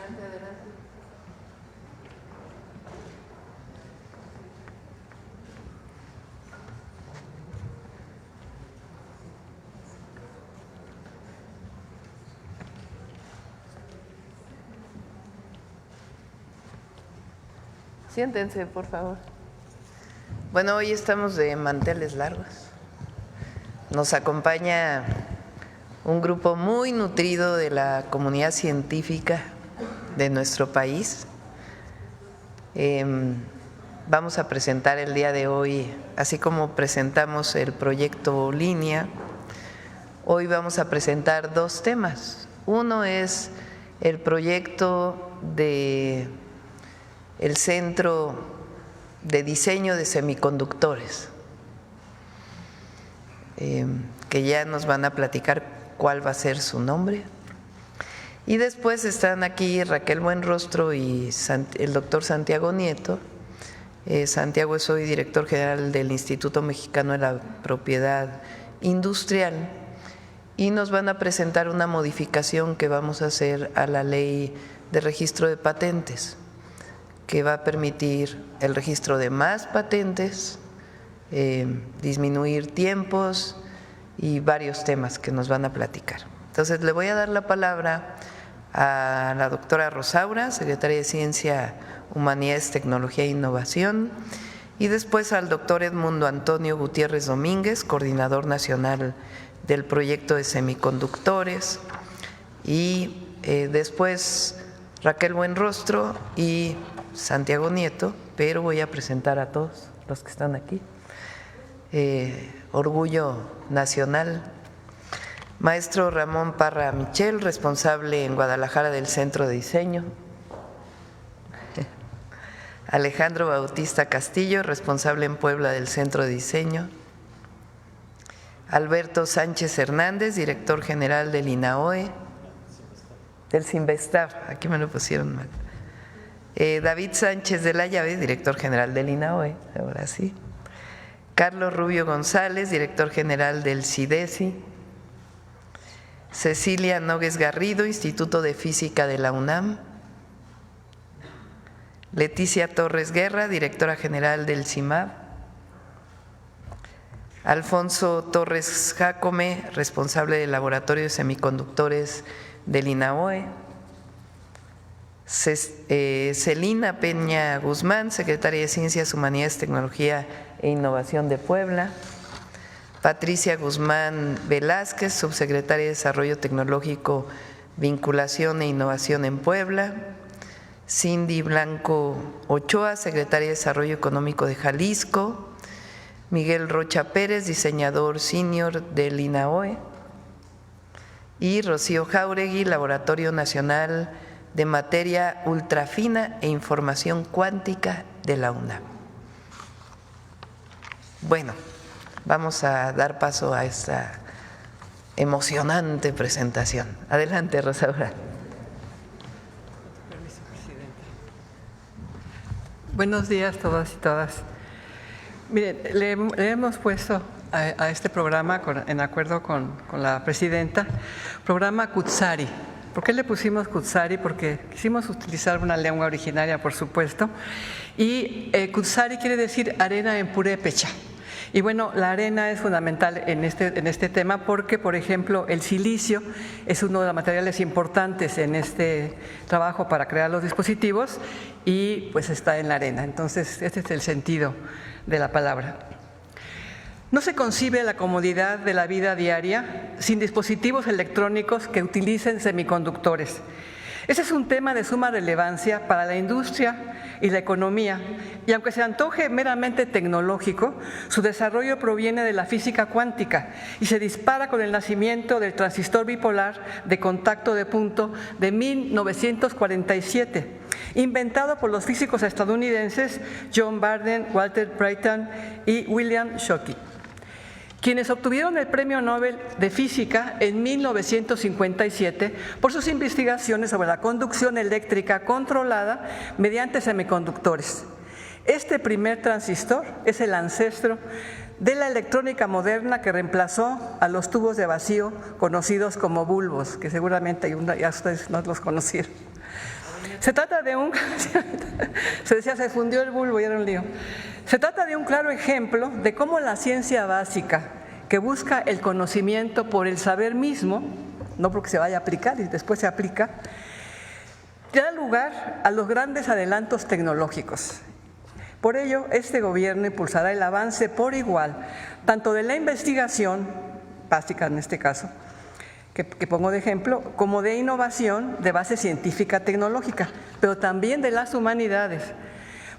Adelante, adelante. Siéntense, por favor. Bueno, hoy estamos de manteles largos. Nos acompaña un grupo muy nutrido de la comunidad científica de nuestro país. Vamos a presentar el día de hoy, así como presentamos el proyecto Línea, hoy vamos a presentar dos temas. Uno es el proyecto de el Centro de Diseño de Semiconductores, que ya nos van a platicar cuál va a ser su nombre. Y después están aquí Raquel Buenrostro y el doctor Santiago Nieto. Santiago es hoy director general del Instituto Mexicano de la Propiedad Industrial y nos van a presentar una modificación que vamos a hacer a la Ley de Registro de Patentes, que va a permitir el registro de más patentes, disminuir tiempos y varios temas que nos van a platicar. Entonces, le voy a dar la palabra a la doctora Rosaura, secretaria de Ciencia, Humanidades, Tecnología e Innovación, y después al doctor Edmundo Antonio Gutiérrez Domínguez, coordinador nacional del proyecto de semiconductores, y después Raquel Buenrostro y Santiago Nieto, pero voy a presentar a todos los que están aquí. Orgullo nacional, maestro Ramón Parra Michel, responsable en Guadalajara del Centro de Diseño. Alejandro Bautista Castillo, responsable en Puebla del Centro de Diseño. Alberto Sánchez Hernández, director general del INAOE, del Sinvestar, aquí me lo pusieron mal. David Sánchez de la Llave, director general del INAOE, ahora sí. Carlos Rubio González, director general del CIDESI. Cecilia Nogues Garrido, Instituto de Física de la UNAM. Leticia Torres Guerra, directora general del CIMAB. Alfonso Torres Jácome, responsable del Laboratorio de Semiconductores del INAOE. Celina Peña Guzmán, secretaria de Ciencias, Humanidades, Tecnología e Innovación de Puebla. Patricia Guzmán Velázquez, subsecretaria de Desarrollo Tecnológico, Vinculación e Innovación en Puebla. Cindy Blanco Ochoa, secretaria de Desarrollo Económico de Jalisco. Miguel Rocha Pérez, diseñador senior del INAOE. Y Rocío Jáuregui, Laboratorio Nacional de Materia Ultrafina e Información Cuántica de la UNAM. Bueno, vamos a dar paso a esta emocionante presentación. Adelante, Rosaura. Permiso, presidenta. Buenos días todas y todas. Miren, le hemos puesto a este programa, en acuerdo con la presidenta, programa Kutsari. ¿Por qué le pusimos Kutsari? Porque quisimos utilizar una lengua originaria, por supuesto, y Kutsari quiere decir arena en purépecha. Y bueno, la arena es fundamental en este tema porque, por ejemplo, el silicio es uno de los materiales importantes en este trabajo para crear los dispositivos y pues está en la arena. Entonces, este es el sentido de la palabra. No se concibe la comodidad de la vida diaria sin dispositivos electrónicos que utilicen semiconductores. Ese es un tema de suma relevancia para la industria y la economía, y aunque se antoje meramente tecnológico, su desarrollo proviene de la física cuántica y se dispara con el nacimiento del transistor bipolar de contacto de punto de 1947, inventado por los físicos estadounidenses John Barden, Walter Brattain y William Shockley, quienes obtuvieron el Premio Nobel de Física en 1957 por sus investigaciones sobre la conducción eléctrica controlada mediante semiconductores. Este primer transistor es el ancestro de la electrónica moderna que reemplazó a los tubos de vacío conocidos como bulbos, que seguramente ya ustedes no los conocieron. Se trata de un… se decía, se fundió el bulbo y era un lío. Se trata de un claro ejemplo de cómo la ciencia básica, que busca el conocimiento por el saber mismo, no porque se vaya a aplicar y después se aplica, da lugar a los grandes adelantos tecnológicos. Por ello, este gobierno impulsará el avance por igual, tanto de la investigación, básica en este caso, que pongo de ejemplo, como de innovación de base científica tecnológica, pero también de las humanidades,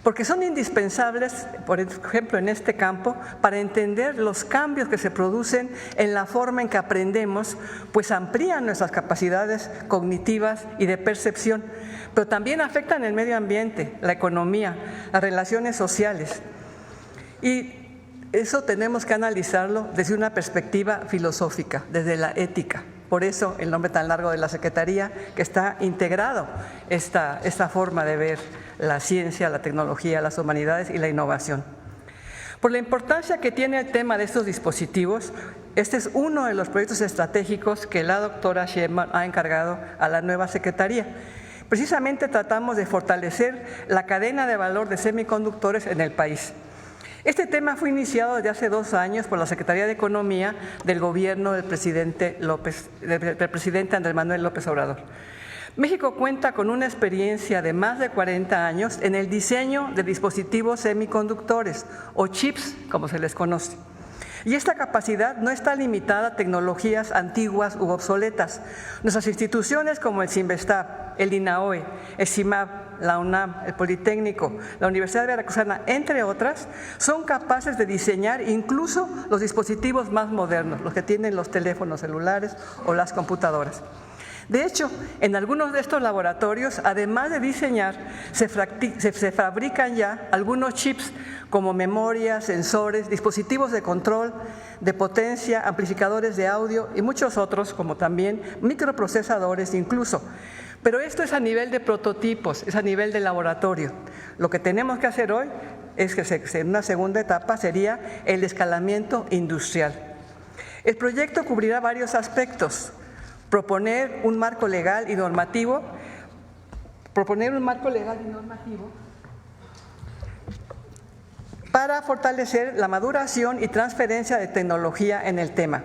porque son indispensables, por ejemplo, en este campo, para entender los cambios que se producen en la forma en que aprendemos, pues amplían nuestras capacidades cognitivas y de percepción, pero también afectan el medio ambiente, la economía, las relaciones sociales. Y eso tenemos que analizarlo desde una perspectiva filosófica, desde la ética. Por eso el nombre tan largo de la Secretaría, que está integrado esta forma de ver la ciencia, la tecnología, las humanidades y la innovación. Por la importancia que tiene el tema de estos dispositivos, este es uno de los proyectos estratégicos que la doctora Sheinbaum ha encargado a la nueva Secretaría. Precisamente tratamos de fortalecer la cadena de valor de semiconductores en el país. Este tema fue iniciado desde hace 2 años por la Secretaría de Economía del gobierno del presidente Andrés Manuel López Obrador. México cuenta con una experiencia de más de 40 años en el diseño de dispositivos semiconductores o chips, como se les conoce. Y esta capacidad no está limitada a tecnologías antiguas u obsoletas. Nuestras instituciones como el CINVESTAB, el INAOE, el CIMAB, la UNAM, el Politécnico, la Universidad Veracruzana, entre otras, son capaces de diseñar incluso los dispositivos más modernos, los que tienen los teléfonos celulares o las computadoras. De hecho, en algunos de estos laboratorios, además de diseñar, se fabrican ya algunos chips como memorias, sensores, dispositivos de control, de potencia, amplificadores de audio y muchos otros, como también microprocesadores incluso. Pero esto es a nivel de prototipos, es a nivel de laboratorio. Lo que tenemos que hacer hoy es que en una segunda etapa sería el escalamiento industrial. El proyecto cubrirá varios aspectos. Proponer un marco legal y normativo para fortalecer la maduración y transferencia de tecnología en el tema.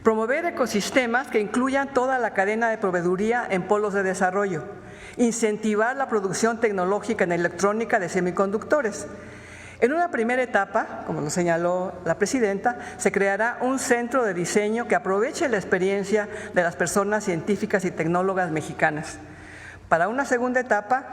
Promover ecosistemas que incluyan toda la cadena de proveeduría en polos de desarrollo. Incentivar la producción tecnológica en electrónica de semiconductores. En una primera etapa, como lo señaló la presidenta, se creará un centro de diseño que aproveche la experiencia de las personas científicas y tecnólogas mexicanas. Para una segunda etapa,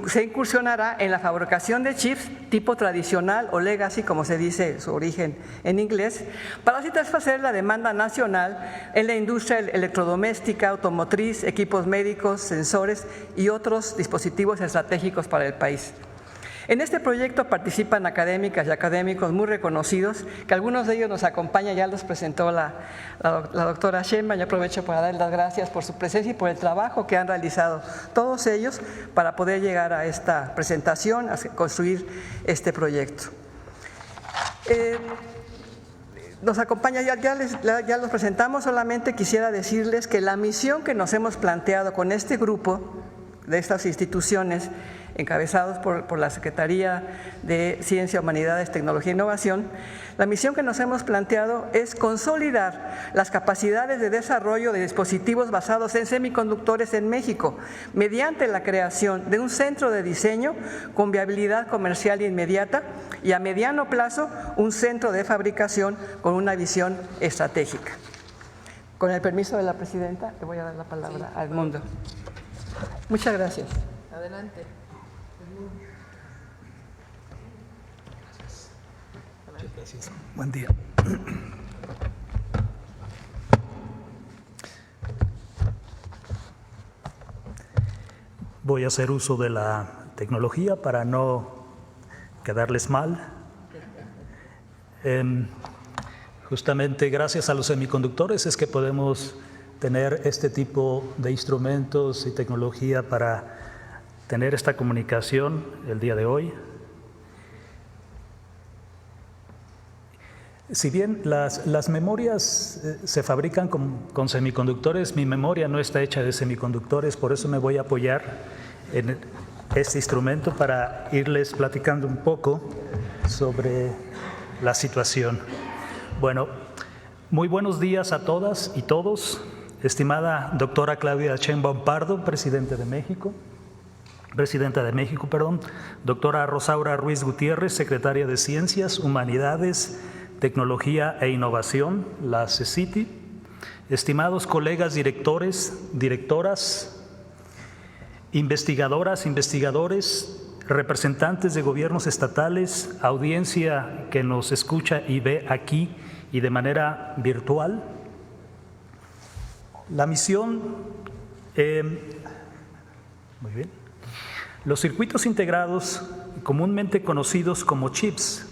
se incursionará en la fabricación de chips tipo tradicional o legacy, como se dice su origen en inglés, para satisfacer la demanda nacional en la industria electrodoméstica, automotriz, equipos médicos, sensores y otros dispositivos estratégicos para el país. En este proyecto participan académicas y académicos muy reconocidos, que algunos de ellos nos acompañan, ya los presentó la doctora Sheinbaum. Yo aprovecho para dar las gracias por su presencia y por el trabajo que han realizado todos ellos para poder llegar a esta presentación, a construir este proyecto. Nos acompaña, ya los presentamos, solamente quisiera decirles que la misión que nos hemos planteado con este grupo de estas instituciones, encabezados por la Secretaría de Ciencia, Humanidades, Tecnología e Innovación, la misión que nos hemos planteado es consolidar las capacidades de desarrollo de dispositivos basados en semiconductores en México, mediante la creación de un centro de diseño con viabilidad comercial inmediata y a mediano plazo un centro de fabricación con una visión estratégica. Con el permiso de la presidenta, le voy a dar la palabra al mundo. Muchas gracias. Adelante. Gracias. Buen día. Voy a hacer uso de la tecnología para no quedarles mal. Justamente gracias a los semiconductores es que podemos tener este tipo de instrumentos y tecnología para tener esta comunicación el día de hoy. Si bien las memorias se fabrican con semiconductores, mi memoria no está hecha de semiconductores, por eso me voy a apoyar en este instrumento para irles platicando un poco sobre la situación. Bueno, muy buenos días a todas y todos. Estimada doctora Claudia Sheinbaum Pardo, presidenta de México, doctora Rosaura Ruiz Gutiérrez, secretaria de Ciencias, Humanidades, Tecnología e Innovación, la CECITI, estimados colegas directores, directoras, investigadoras, investigadores, representantes de gobiernos estatales, audiencia que nos escucha y ve aquí y de manera virtual. La misión, muy bien. Los circuitos integrados, comúnmente conocidos como chips,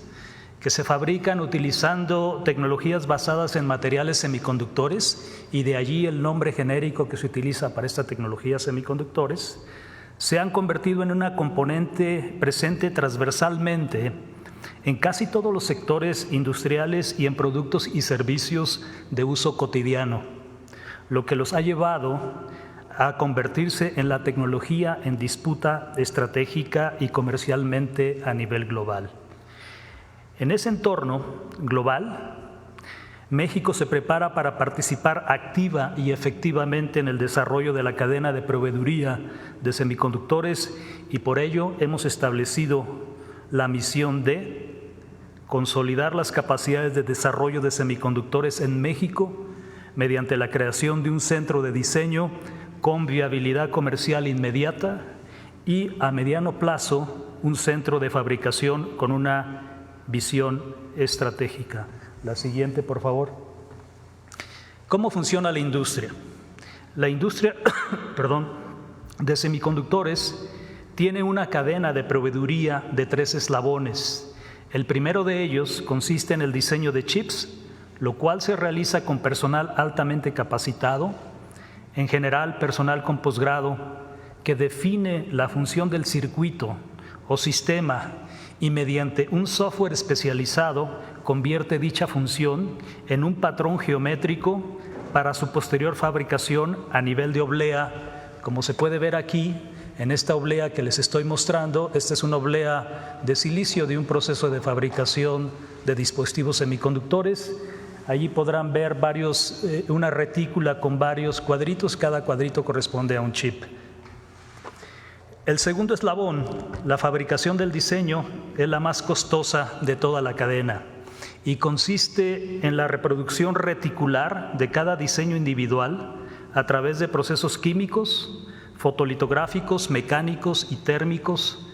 que se fabrican utilizando tecnologías basadas en materiales semiconductores, y de allí el nombre genérico que se utiliza para esta tecnología semiconductores, se han convertido en una componente presente transversalmente en casi todos los sectores industriales y en productos y servicios de uso cotidiano, lo que los ha llevado a convertirse en la tecnología en disputa estratégica y comercialmente a nivel global. En ese entorno global, México se prepara para participar activa y efectivamente en el desarrollo de la cadena de proveeduría de semiconductores, y por ello hemos establecido la misión de consolidar las capacidades de desarrollo de semiconductores en México mediante la creación de un centro de diseño con viabilidad comercial inmediata y a mediano plazo un centro de fabricación con una visión estratégica. La siguiente, por favor. ¿Cómo funciona la industria? La industria de semiconductores tiene una cadena de proveeduría de 3 eslabones. El primero de ellos consiste en el diseño de chips, lo cual se realiza con personal altamente capacitado, en general personal con posgrado, que define la función del circuito o sistema y mediante un software especializado convierte dicha función en un patrón geométrico para su posterior fabricación a nivel de oblea. Como se puede ver aquí, en esta oblea que les estoy mostrando, esta es una oblea de silicio de un proceso de fabricación de dispositivos semiconductores. Allí podrán ver una retícula con varios cuadritos, cada cuadrito corresponde a un chip. El segundo eslabón, la fabricación del diseño, es la más costosa de toda la cadena y consiste en la reproducción reticular de cada diseño individual a través de procesos químicos, fotolitográficos, mecánicos y térmicos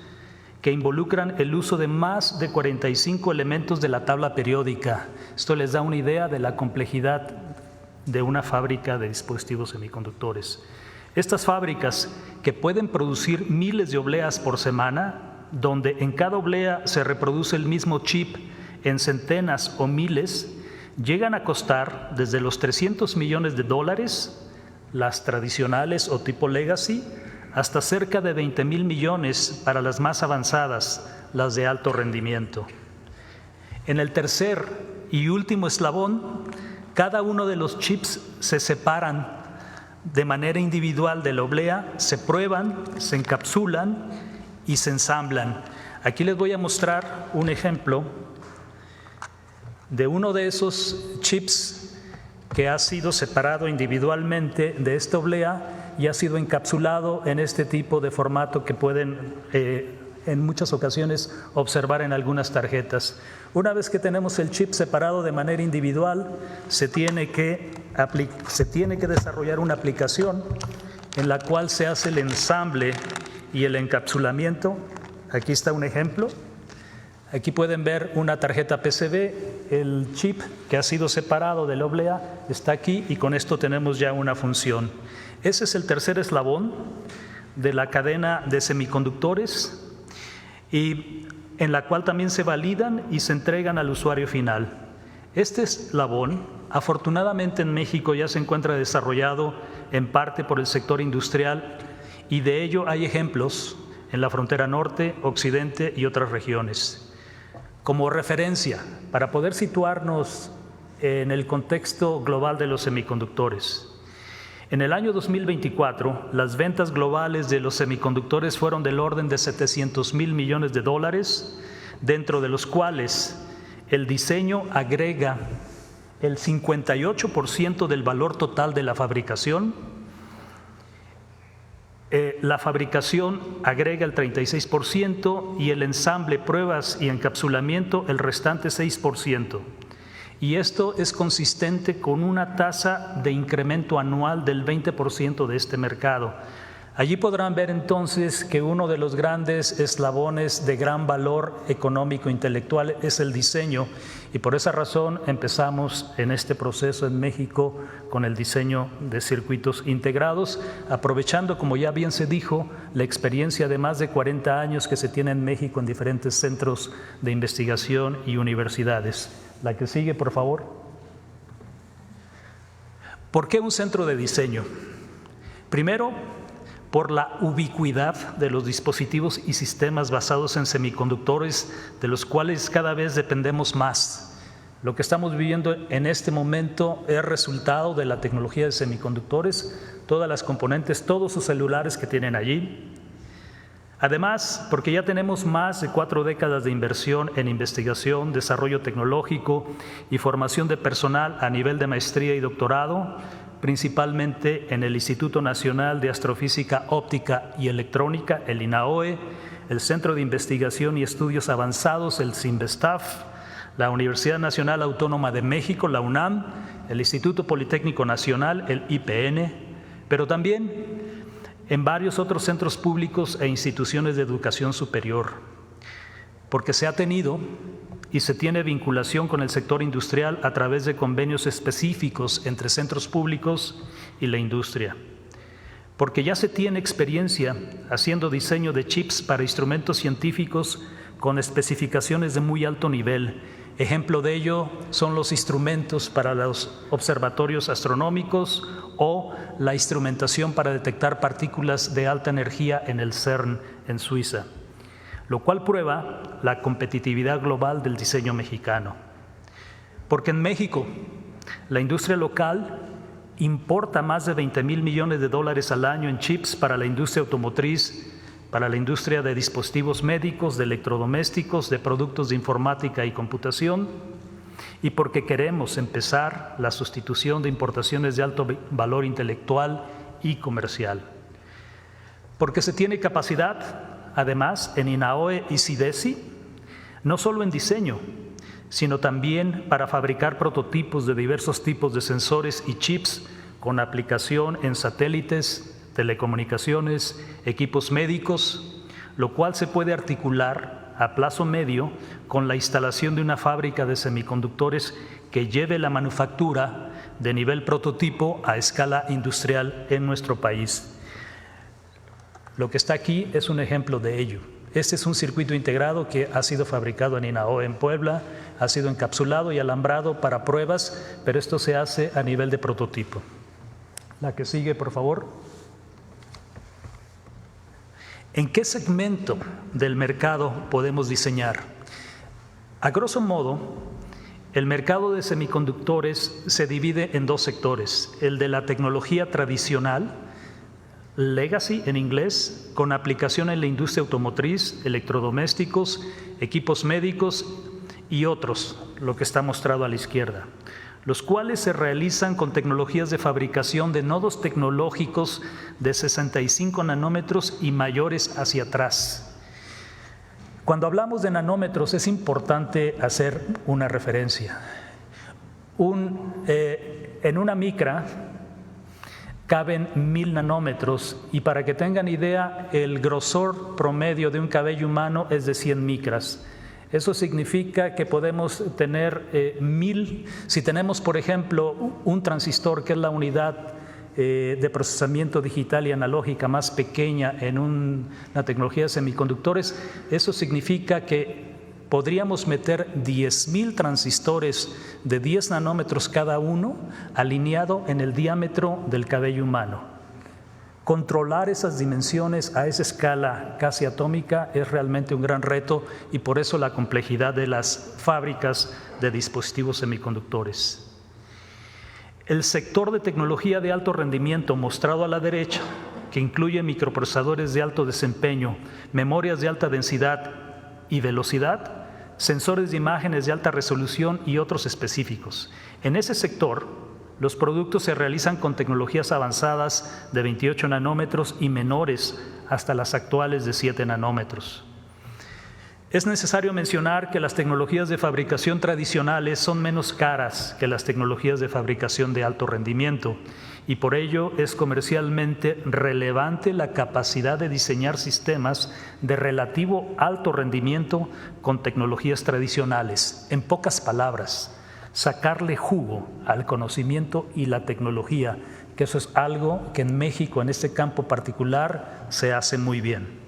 que involucran el uso de más de 45 elementos de la tabla periódica. Esto les da una idea de la complejidad de una fábrica de dispositivos semiconductores. Estas fábricas, que pueden producir miles de obleas por semana, donde en cada oblea se reproduce el mismo chip en centenas o miles, llegan a costar desde los $300 millones, las tradicionales o tipo legacy, hasta cerca de 20,000 millones para las más avanzadas, las de alto rendimiento. En el tercer y último eslabón, cada uno de los chips se separan de manera individual de la oblea, se prueban, se encapsulan y se ensamblan. Aquí les voy a mostrar un ejemplo de uno de esos chips que ha sido separado individualmente de esta oblea y ha sido encapsulado en este tipo de formato que pueden en muchas ocasiones observar en algunas tarjetas. Una vez que tenemos el chip separado de manera individual, se tiene que desarrollar una aplicación en la cual se hace el ensamble y el encapsulamiento. Aquí está un ejemplo. Aquí pueden ver una tarjeta PCB, el chip que ha sido separado de la oblea está aquí y con esto tenemos ya una función. Ese es el tercer eslabón de la cadena de semiconductores y en la cual también se validan y se entregan al usuario final. Este eslabón, afortunadamente en México ya se encuentra desarrollado en parte por el sector industrial y de ello hay ejemplos en la frontera norte, occidente y otras regiones. como referencia para poder situarnos en el contexto global de los semiconductores. En el año 2024, las ventas globales de los semiconductores fueron del orden de $700,000 millones, dentro de los cuales el diseño agrega el 58% del valor total de la fabricación, la fabricación agrega el 36% y el ensamble, pruebas y encapsulamiento el restante 6%. Y esto es consistente con una tasa de incremento anual del 20% de este mercado. Allí podrán ver entonces que uno de los grandes eslabones de gran valor económico intelectual es el diseño, y por esa razón empezamos en este proceso en México con el diseño de circuitos integrados, aprovechando, como ya bien se dijo, la experiencia de más de 40 años que se tiene en México en diferentes centros de investigación y universidades. La que sigue, por favor. ¿Por qué un centro de diseño? Primero, por la ubicuidad de los dispositivos y sistemas basados en semiconductores, de los cuales cada vez dependemos más. Lo que estamos viviendo en este momento es resultado de la tecnología de semiconductores, todas las componentes, todos sus celulares que tienen allí. Además, porque ya tenemos más de 4 décadas de inversión en investigación, desarrollo tecnológico y formación de personal a nivel de maestría y doctorado, principalmente en el Instituto Nacional de Astrofísica Óptica y Electrónica, el INAOE, el Centro de Investigación y Estudios Avanzados, el CINVESTAF, la Universidad Nacional Autónoma de México, la UNAM, el Instituto Politécnico Nacional, el IPN, pero también en varios otros centros públicos e instituciones de educación superior, porque se ha tenido y se tiene vinculación con el sector industrial a través de convenios específicos entre centros públicos y la industria, porque ya se tiene experiencia haciendo diseño de chips para instrumentos científicos con especificaciones de muy alto nivel. Ejemplo de ello son los instrumentos para los observatorios astronómicos o la instrumentación para detectar partículas de alta energía en el CERN en Suiza, lo cual prueba la competitividad global del diseño mexicano. Porque en México la industria local importa más de $20,000 millones al año en chips para la industria automotriz, para la industria de dispositivos médicos, de electrodomésticos, de productos de informática y computación, y porque queremos empezar la sustitución de importaciones de alto valor intelectual y comercial. Porque se tiene capacidad, además, en INAOE y CIDESI, no solo en diseño, sino también para fabricar prototipos de diversos tipos de sensores y chips con aplicación en satélites, telecomunicaciones, equipos médicos, lo cual se puede articular a plazo medio con la instalación de una fábrica de semiconductores que lleve la manufactura de nivel prototipo a escala industrial en nuestro país. Lo que está aquí es un ejemplo de ello. Este es un circuito integrado que ha sido fabricado en INAOE en Puebla, ha sido encapsulado y alambrado para pruebas, pero esto se hace a nivel de prototipo. La que sigue, por favor. ¿En qué segmento del mercado podemos diseñar? A grosso modo, el mercado de semiconductores se divide en 2 sectores: el de la tecnología tradicional, legacy en inglés, con aplicación en la industria automotriz, electrodomésticos, equipos médicos y otros, lo que está mostrado a la izquierda, los cuales se realizan con tecnologías de fabricación de nodos tecnológicos de 65 nanómetros y mayores hacia atrás. Cuando hablamos de nanómetros es importante hacer una referencia. En una micra caben 1000 nanómetros y para que tengan idea, el grosor promedio de un cabello humano es de 100 micras. Eso significa que podemos tener 1000, si tenemos por ejemplo un transistor, que es la unidad de procesamiento digital y analógica más pequeña en una tecnología de semiconductores, eso significa que podríamos meter 10,000 transistores de 10 nanómetros cada uno alineado en el diámetro del cabello humano. Controlar esas dimensiones a esa escala casi atómica es realmente un gran reto y por eso la complejidad de las fábricas de dispositivos semiconductores. El sector de tecnología de alto rendimiento mostrado a la derecha, que incluye microprocesadores de alto desempeño, memorias de alta densidad y velocidad, sensores de imágenes de alta resolución y otros específicos. En ese sector, los productos se realizan con tecnologías avanzadas de 28 nanómetros y menores hasta las actuales de 7 nanómetros. Es necesario mencionar que las tecnologías de fabricación tradicionales son menos caras que las tecnologías de fabricación de alto rendimiento y por ello es comercialmente relevante la capacidad de diseñar sistemas de relativo alto rendimiento con tecnologías tradicionales. En pocas palabras, sacarle jugo al conocimiento y la tecnología, que eso es algo que en México, en este campo particular, se hace muy bien.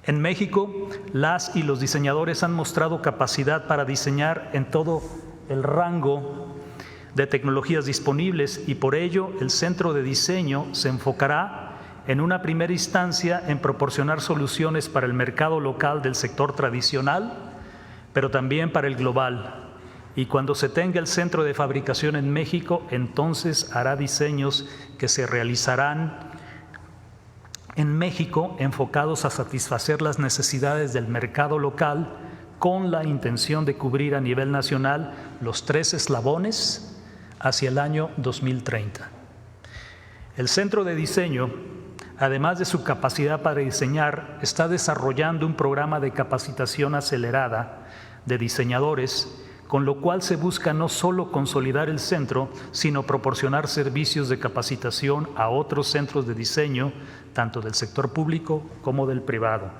En México, las y los diseñadores han mostrado capacidad para diseñar en todo el rango de tecnologías disponibles y por ello el Centro de Diseño se enfocará en una primera instancia en proporcionar soluciones para el mercado local del sector tradicional, pero también para el global. Y cuando se tenga el centro de fabricación en México, entonces hará diseños que se realizarán en México enfocados a satisfacer las necesidades del mercado local con la intención de cubrir a nivel nacional los 3 eslabones hacia el año 2030. El centro de diseño, además de su capacidad para diseñar, está desarrollando un programa de capacitación acelerada de diseñadores, con lo cual se busca no solo consolidar el centro, sino proporcionar servicios de capacitación a otros centros de diseño, tanto del sector público como del privado.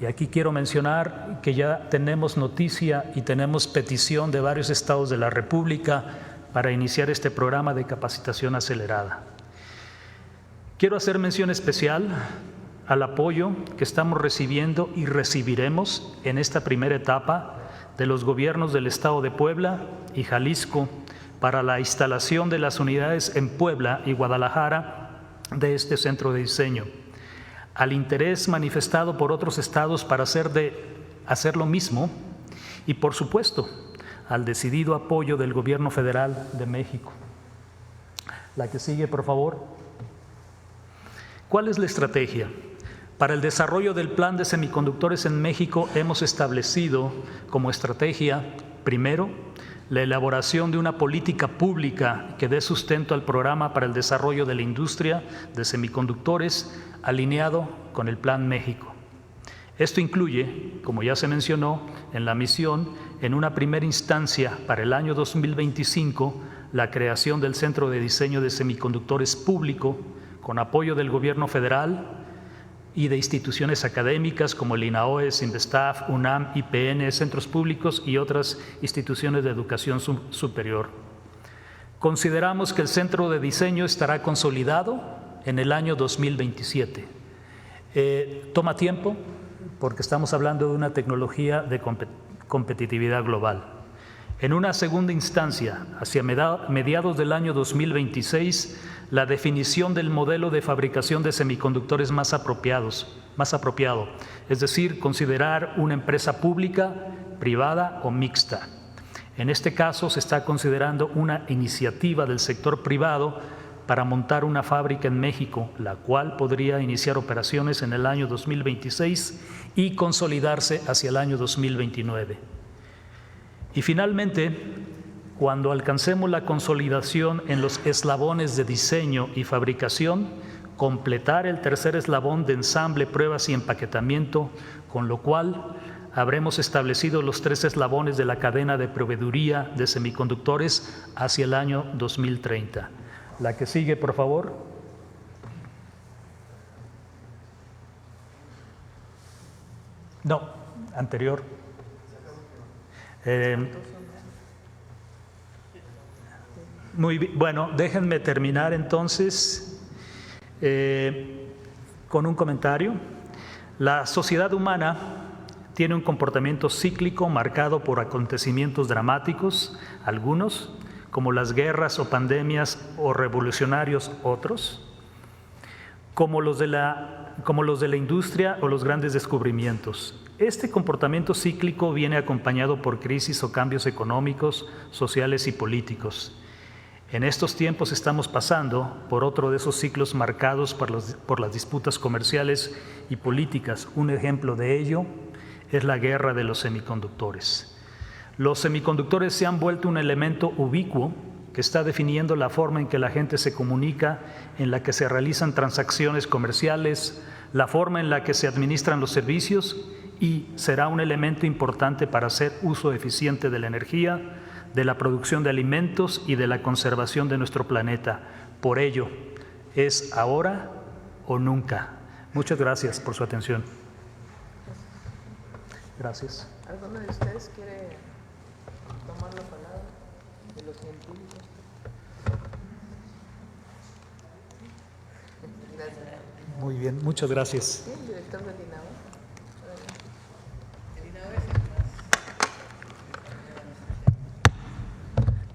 Y aquí quiero mencionar que ya tenemos noticia y tenemos petición de varios estados de la República para iniciar este programa de capacitación acelerada. Quiero hacer mención especial al apoyo que estamos recibiendo y recibiremos en esta primera etapa de los gobiernos del Estado de Puebla y Jalisco para la instalación de las unidades en Puebla y Guadalajara de este centro de diseño, al interés manifestado por otros estados para hacer lo mismo y, por supuesto, al decidido apoyo del Gobierno Federal de México. La que sigue, por favor. ¿Cuál es la estrategia? Para el desarrollo del plan de semiconductores en México hemos establecido como estrategia, primero, la elaboración de una política pública que dé sustento al programa para el desarrollo de la industria de semiconductores alineado con el Plan México. Esto incluye, como ya se mencionó en la misión, en una primera instancia para el año 2025, la creación del Centro de Diseño de Semiconductores Público con apoyo del Gobierno Federal y de instituciones académicas como el INAOE, Sinvestaf, UNAM, IPN, centros públicos y otras instituciones de educación superior. Consideramos que el centro de diseño estará consolidado en el año 2027. Toma tiempo porque estamos hablando de una tecnología de competitividad global. En una segunda instancia, hacia mediados del año 2026, la definición del modelo de fabricación de semiconductores más apropiado, es decir, considerar una empresa pública, privada o mixta. En este caso se está considerando una iniciativa del sector privado para montar una fábrica en México, la cual podría iniciar operaciones en el año 2026 y consolidarse hacia el año 2029. Y finalmente, cuando alcancemos la consolidación en los eslabones de diseño y fabricación, completar el tercer eslabón de ensamble, pruebas y empaquetamiento, con lo cual habremos establecido los 3 eslabones de la cadena de proveeduría de semiconductores hacia el año 2030. La que sigue, por favor. No, anterior. Muy bien, bueno, déjenme terminar entonces con un comentario. La sociedad humana tiene un comportamiento cíclico marcado por acontecimientos dramáticos, algunos, como las guerras o pandemias, o revolucionarios, otros. como los de la industria o los grandes descubrimientos. Este comportamiento cíclico viene acompañado por crisis o cambios económicos, sociales y políticos. En estos tiempos estamos pasando por otro de esos ciclos marcados por las disputas comerciales y políticas. Un ejemplo de ello es la guerra de los semiconductores. Los semiconductores se han vuelto un elemento ubicuo que está definiendo la forma en que la gente se comunica, en la que se realizan transacciones comerciales, la forma en la que se administran los servicios, y será un elemento importante para hacer uso eficiente de la energía, de la producción de alimentos y de la conservación de nuestro planeta. Por ello, es ahora o nunca. Muchas gracias por su atención. Gracias. ¿Alguno de ustedes quiere tomar la palabra de los científicos? Gracias. Muy bien, muchas gracias. ¿Sí, el director del INAO?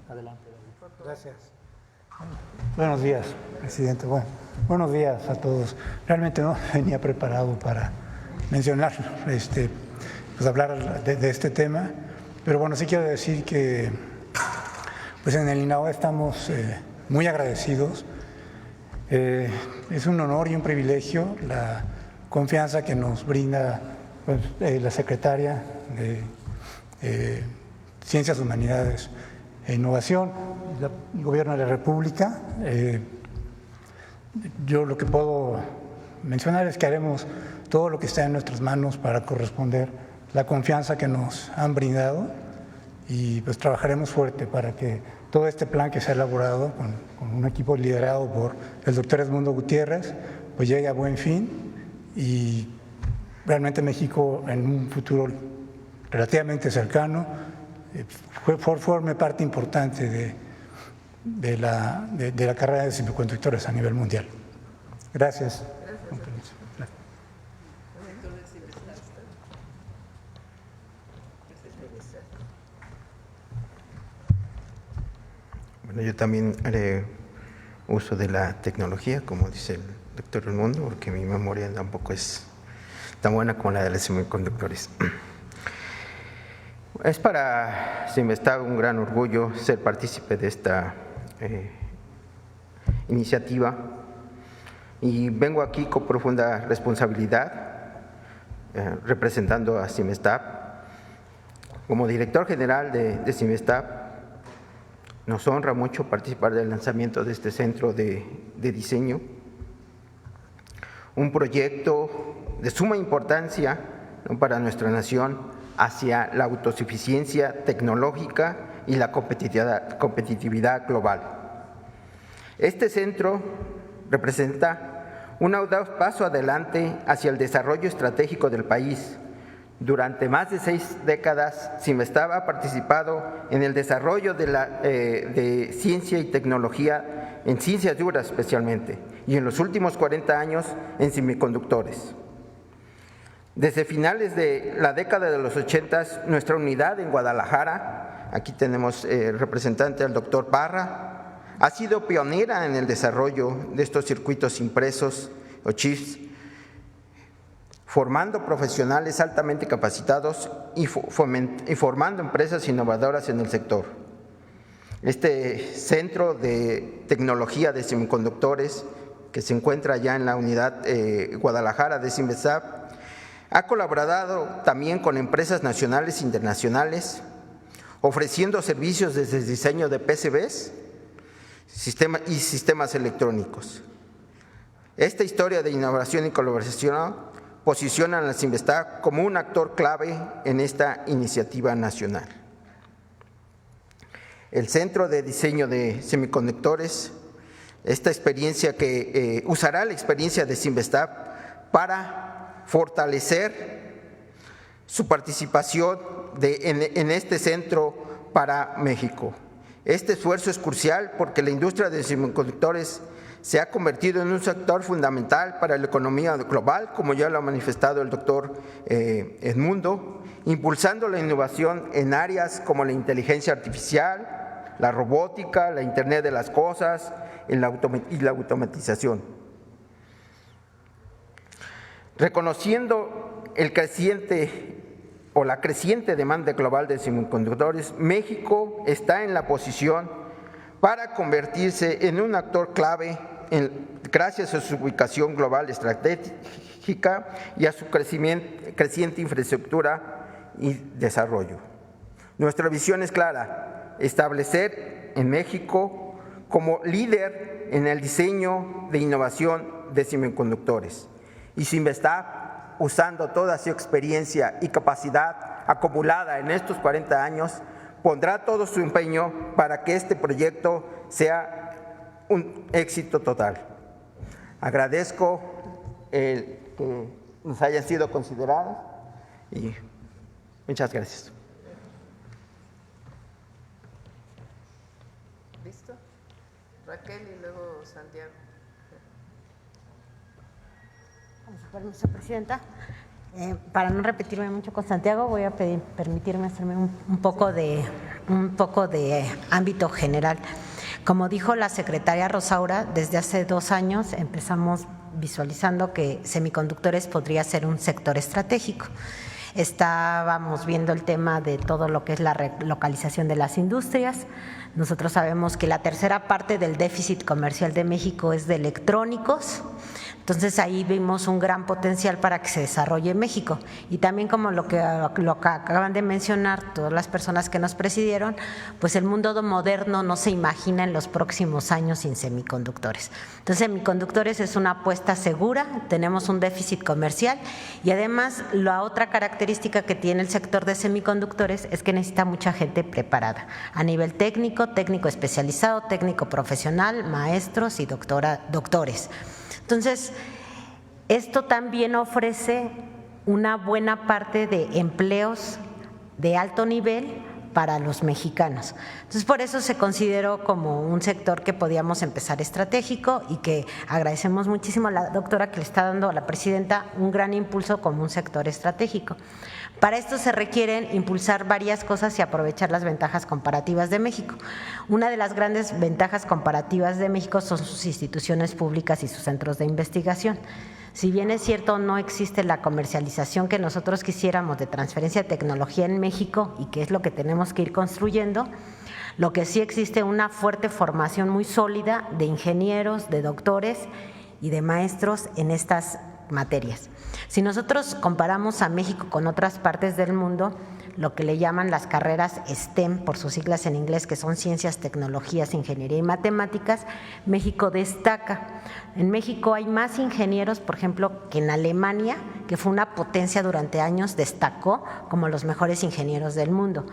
Adelante. Gracias. Buenos días, presidente. Bueno, buenos días a todos. Realmente no venía preparado para mencionar, pues hablar de este tema, pero bueno, sí quiero decir que pues en el INAO estamos muy agradecidos. Es un honor y un privilegio la confianza que nos brinda pues, la secretaria de Ciencias, Humanidades e Innovación, el Gobierno de la República. Yo lo que puedo mencionar es que haremos todo lo que está en nuestras manos para corresponder la confianza que nos han brindado y pues trabajaremos fuerte para que todo este plan que se ha elaborado con un equipo liderado por el doctor Edmundo Gutiérrez pues llegue a buen fin y realmente México en un futuro relativamente cercano forme parte importante de la carrera de semiconductores a nivel mundial. Gracias. Bueno, yo también haré uso de la tecnología, como dice el doctor Edmundo, porque mi memoria tampoco es tan buena como la de los semiconductores. Es para CIMESTAB un gran orgullo ser partícipe de esta iniciativa y vengo aquí con profunda responsabilidad representando a CIMESTAB. Como director general de CIMESTAB, nos honra mucho participar del lanzamiento de este centro de diseño, un proyecto de suma importancia, ¿no?, para nuestra nación hacia la autosuficiencia tecnológica y la competitividad global. Este centro representa un audaz paso adelante hacia el desarrollo estratégico del país. Durante más de 6 décadas, CIMESTAB ha participado en el desarrollo de ciencia y tecnología, en ciencias duras especialmente, y en los últimos 40 años en semiconductores. Desde finales de la década de los 80, nuestra unidad en Guadalajara, aquí tenemos representante al doctor Parra, ha sido pionera en el desarrollo de estos circuitos impresos o chips, formando profesionales altamente capacitados y formando empresas innovadoras en el sector. Este centro de tecnología de semiconductores, que se encuentra ya en la unidad Guadalajara de CIMESTAB, ha colaborado también con empresas nacionales e internacionales, ofreciendo servicios desde el diseño de PCBs y sistemas electrónicos. Esta historia de innovación y colaboración posiciona a la CIMESTAB como un actor clave en esta iniciativa nacional. El Centro de Diseño de Semiconductores, esta experiencia que usará la experiencia de CIMESTAB para fortalecer su participación en este centro para México. Este esfuerzo es crucial porque la industria de semiconductores se ha convertido en un sector fundamental para la economía global, como ya lo ha manifestado el doctor Edmundo, impulsando la innovación en áreas como la inteligencia artificial, la robótica, la Internet de las cosas y la automatización. Reconociendo el la creciente demanda global de semiconductores, México está en la posición para convertirse en un actor clave gracias a su ubicación global estratégica y a su creciente infraestructura y desarrollo. Nuestra visión es clara: establecer en México como líder en el diseño de innovación de semiconductores, y su Investap, usando toda su experiencia y capacidad acumulada en estos 40 años, pondrá todo su empeño para que este proyecto sea un éxito total. Agradezco que nos hayan sido considerados y muchas gracias. ¿Listo? Raquel y luego Santiago. Con su permiso, Presidenta. Para no repetirme mucho con Santiago, voy a permitirme hacerme un poco de ámbito general. Como dijo la secretaria Rosaura, desde hace 2 años empezamos visualizando que semiconductores podría ser un sector estratégico. Estábamos viendo el tema de todo lo que es la relocalización de las industrias. Nosotros sabemos que la tercera parte del déficit comercial de México es de electrónicos. Entonces ahí vimos un gran potencial para que se desarrolle en México. Y también, como lo que acaban de mencionar todas las personas que nos presidieron, pues el mundo moderno no se imagina en los próximos años sin semiconductores. Entonces, semiconductores es una apuesta segura, tenemos un déficit comercial y además la otra característica que tiene el sector de semiconductores es que necesita mucha gente preparada a nivel técnico, técnico especializado, técnico profesional, maestros y doctores. Entonces, esto también ofrece una buena parte de empleos de alto nivel para los mexicanos. Entonces, por eso se consideró como un sector que podíamos empezar estratégico y que agradecemos muchísimo a la doctora que le está dando a la presidenta un gran impulso como un sector estratégico. Para esto se requieren impulsar varias cosas y aprovechar las ventajas comparativas de México. Una de las grandes ventajas comparativas de México son sus instituciones públicas y sus centros de investigación. Si bien es cierto, no existe la comercialización que nosotros quisiéramos de transferencia de tecnología en México, y que es lo que tenemos que ir construyendo, lo que sí existe una fuerte formación muy sólida de ingenieros, de doctores y de maestros en estas materias. Si nosotros comparamos a México con otras partes del mundo, lo que le llaman las carreras STEM, por sus siglas en inglés, que son ciencias, tecnologías, ingeniería y matemáticas, México destaca. En México hay más ingenieros, por ejemplo, que en Alemania, que fue una potencia durante años, destacó como los mejores ingenieros del mundo.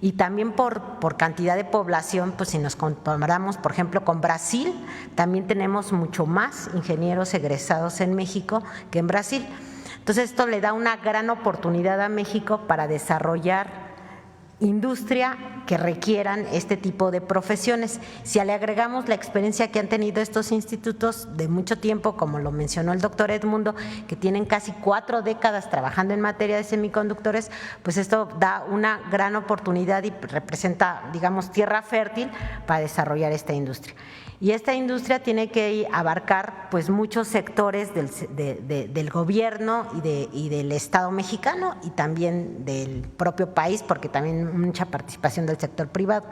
Y también por cantidad de población, pues si nos comparamos, por ejemplo, con Brasil, también tenemos mucho más ingenieros egresados en México que en Brasil. Entonces, esto le da una gran oportunidad a México para desarrollar industria que requieran este tipo de profesiones. Si le agregamos la experiencia que han tenido estos institutos de mucho tiempo, como lo mencionó el doctor Edmundo, que tienen casi 4 décadas trabajando en materia de semiconductores, pues esto da una gran oportunidad y representa, digamos, tierra fértil para desarrollar esta industria. Y esta industria tiene que abarcar pues muchos sectores del gobierno y del Estado mexicano, y también del propio país, porque también mucha participación del sector privado.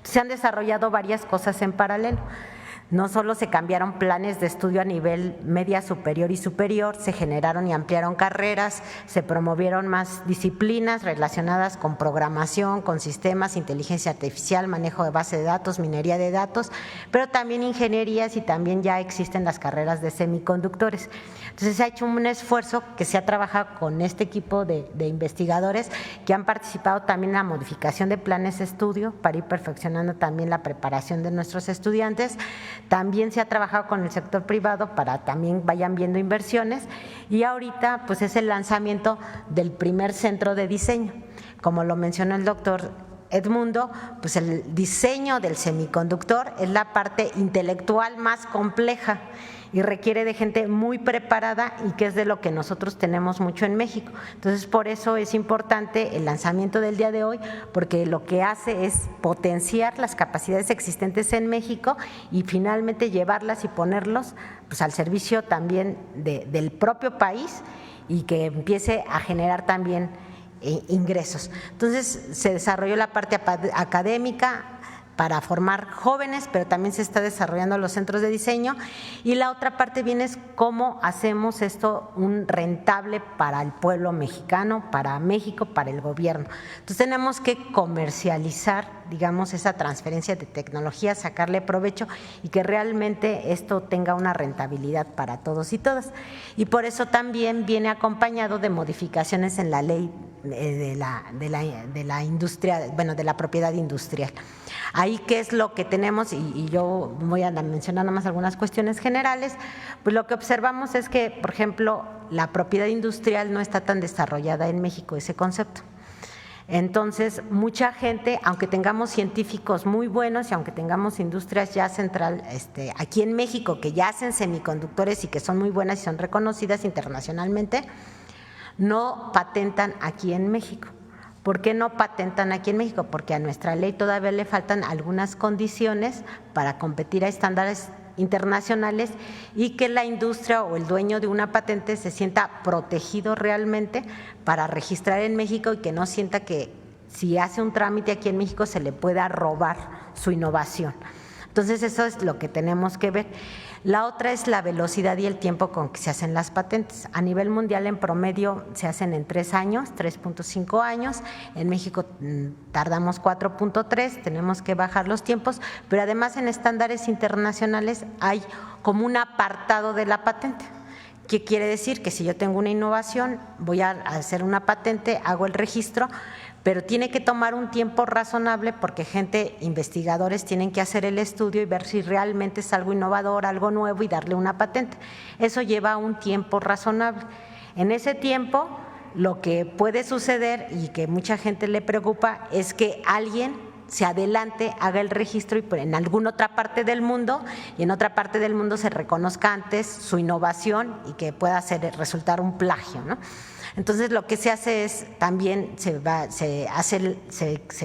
Se han desarrollado varias cosas en paralelo. No solo se cambiaron planes de estudio a nivel media superior y superior, se generaron y ampliaron carreras, se promovieron más disciplinas relacionadas con programación, con sistemas, inteligencia artificial, manejo de base de datos, minería de datos, pero también ingenierías, y también ya existen las carreras de semiconductores. Entonces se ha hecho un esfuerzo que se ha trabajado con este equipo de investigadores que han participado también en la modificación de planes de estudio para ir perfeccionando también la preparación de nuestros estudiantes. También se ha trabajado con el sector privado para también vayan viendo inversiones, y ahorita pues es el lanzamiento del primer centro de diseño. Como lo mencionó el doctor Edmundo, pues el diseño del semiconductor es la parte intelectual más compleja y requiere de gente muy preparada, y que es de lo que nosotros tenemos mucho en México. Entonces, por eso es importante el lanzamiento del día de hoy, porque lo que hace es potenciar las capacidades existentes en México y finalmente llevarlas y ponerlos pues al servicio también del propio país y que empiece a generar también ingresos. Entonces se desarrolló la parte académica para formar jóvenes, pero también se está desarrollando los centros de diseño, y la otra parte viene es cómo hacemos esto un rentable para el pueblo mexicano, para México, para el gobierno. Entonces tenemos que comercializar, digamos, esa transferencia de tecnología, sacarle provecho y que realmente esto tenga una rentabilidad para todos y todas. Y por eso también viene acompañado de modificaciones en la ley de la industria, bueno, de la propiedad industrial. Ahí, ¿qué es lo que tenemos? Y yo voy a mencionar nada más algunas cuestiones generales. Pues lo que observamos es que, por ejemplo, la propiedad industrial no está tan desarrollada en México, ese concepto. Entonces, mucha gente, aunque tengamos científicos muy buenos y aunque tengamos industrias ya central aquí en México que ya hacen semiconductores y que son muy buenas y son reconocidas internacionalmente, no patentan aquí en México. ¿Por qué no patentan aquí en México? Porque a nuestra ley todavía le faltan algunas condiciones para competir a estándares internacionales y que la industria o el dueño de una patente se sienta protegido realmente para registrar en México y que no sienta que si hace un trámite aquí en México se le pueda robar su innovación. Entonces eso es lo que tenemos que ver. La otra es la velocidad y el tiempo con que se hacen las patentes. A nivel mundial, en promedio, se hacen en 3 años, 3.5 años. En México tardamos 4.3, tenemos que bajar los tiempos, pero además en estándares internacionales hay como un apartado de la patente. ¿Qué quiere decir? Que si yo tengo una innovación, voy a hacer una patente, hago el registro, pero tiene que tomar un tiempo razonable porque investigadores tienen que hacer el estudio y ver si realmente es algo innovador, algo nuevo y darle una patente. Eso lleva un tiempo razonable. En ese tiempo, lo que puede suceder y que mucha gente le preocupa es que alguien se adelante, haga el registro y en alguna otra parte del mundo y en otra parte del mundo se reconozca antes su innovación y que pueda resultar un plagio, ¿no? Entonces lo que se hace es también se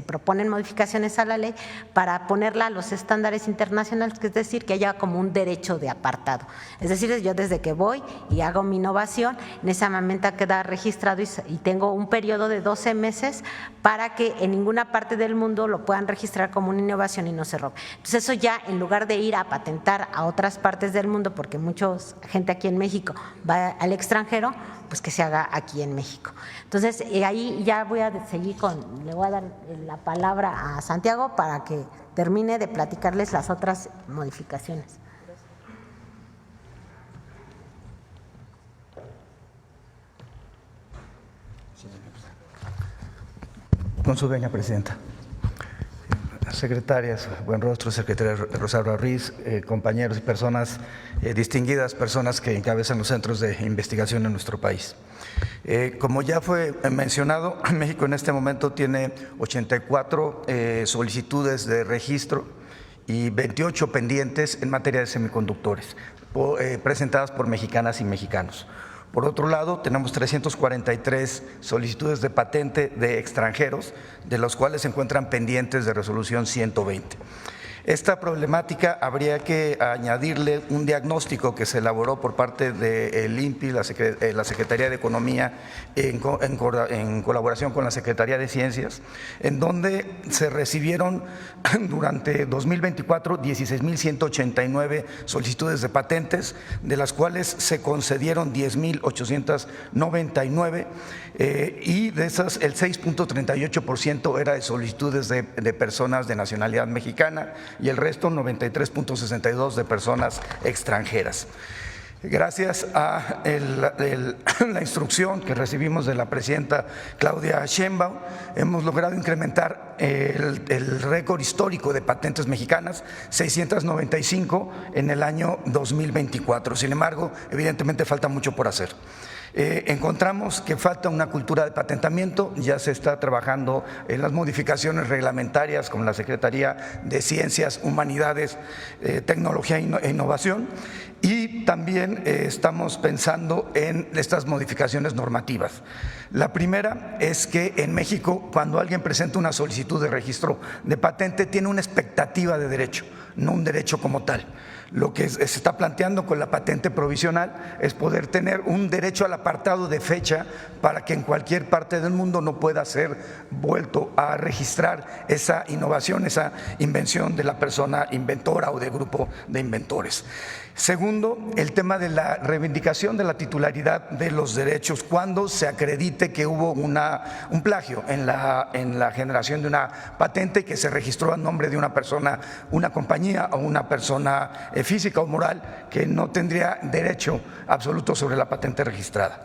proponen modificaciones a la ley para ponerla a los estándares internacionales, que es decir, que haya como un derecho de apartado. Es decir, yo desde que voy y hago mi innovación, en ese momento queda registrado y tengo un periodo de 12 meses para que en ninguna parte del mundo lo puedan registrar como una innovación y no se robe. Entonces eso ya, en lugar de ir a patentar a otras partes del mundo, porque mucha gente aquí en México va al extranjero, pues que se haga aquí en México. Entonces, ahí ya voy a seguir le voy a dar la palabra a Santiago para que termine de platicarles las otras modificaciones. Con su venia, Presidenta. Secretarias, buen rostro, secretaria Rosario Ruiz, compañeros y personas distinguidas, personas que encabezan los centros de investigación en nuestro país. Como ya fue mencionado, México en este momento tiene 84 solicitudes de registro y 28 pendientes en materia de semiconductores, presentadas por mexicanas y mexicanos. Por otro lado, tenemos 343 solicitudes de patente de extranjeros, de los cuales se encuentran pendientes de resolución 120. Esta problemática habría que añadirle un diagnóstico que se elaboró por parte del INPI, la Secretaría de Economía, en colaboración con la Secretaría de Ciencias, en donde se recibieron durante 2024 16.189 solicitudes de patentes, de las cuales se concedieron 10.899 y de esas el 6.38% era de solicitudes de personas de nacionalidad mexicana y el resto 93.62 de personas extranjeras. Gracias a la instrucción que recibimos de la presidenta Claudia Sheinbaum, hemos logrado incrementar el récord histórico de patentes mexicanas, 695 en el año 2024. Sin embargo, evidentemente falta mucho por hacer. Encontramos que falta una cultura de patentamiento, ya se está trabajando en las modificaciones reglamentarias con la Secretaría de Ciencias, Humanidades, Tecnología e Innovación, y también estamos pensando en estas modificaciones normativas. La primera es que en México, cuando alguien presenta una solicitud de registro de patente, tiene una expectativa de derecho, no un derecho como tal. Lo que se está planteando con la patente provisional es poder tener un derecho al apartado de fecha para que en cualquier parte del mundo no pueda ser vuelto a registrar esa innovación, esa invención de la persona inventora o de grupo de inventores. Segundo, el tema de la reivindicación de la titularidad de los derechos cuando se acredite que hubo un plagio en la generación de una patente que se registró a nombre de una persona, una compañía o una persona física o moral que no tendría derecho absoluto sobre la patente registrada.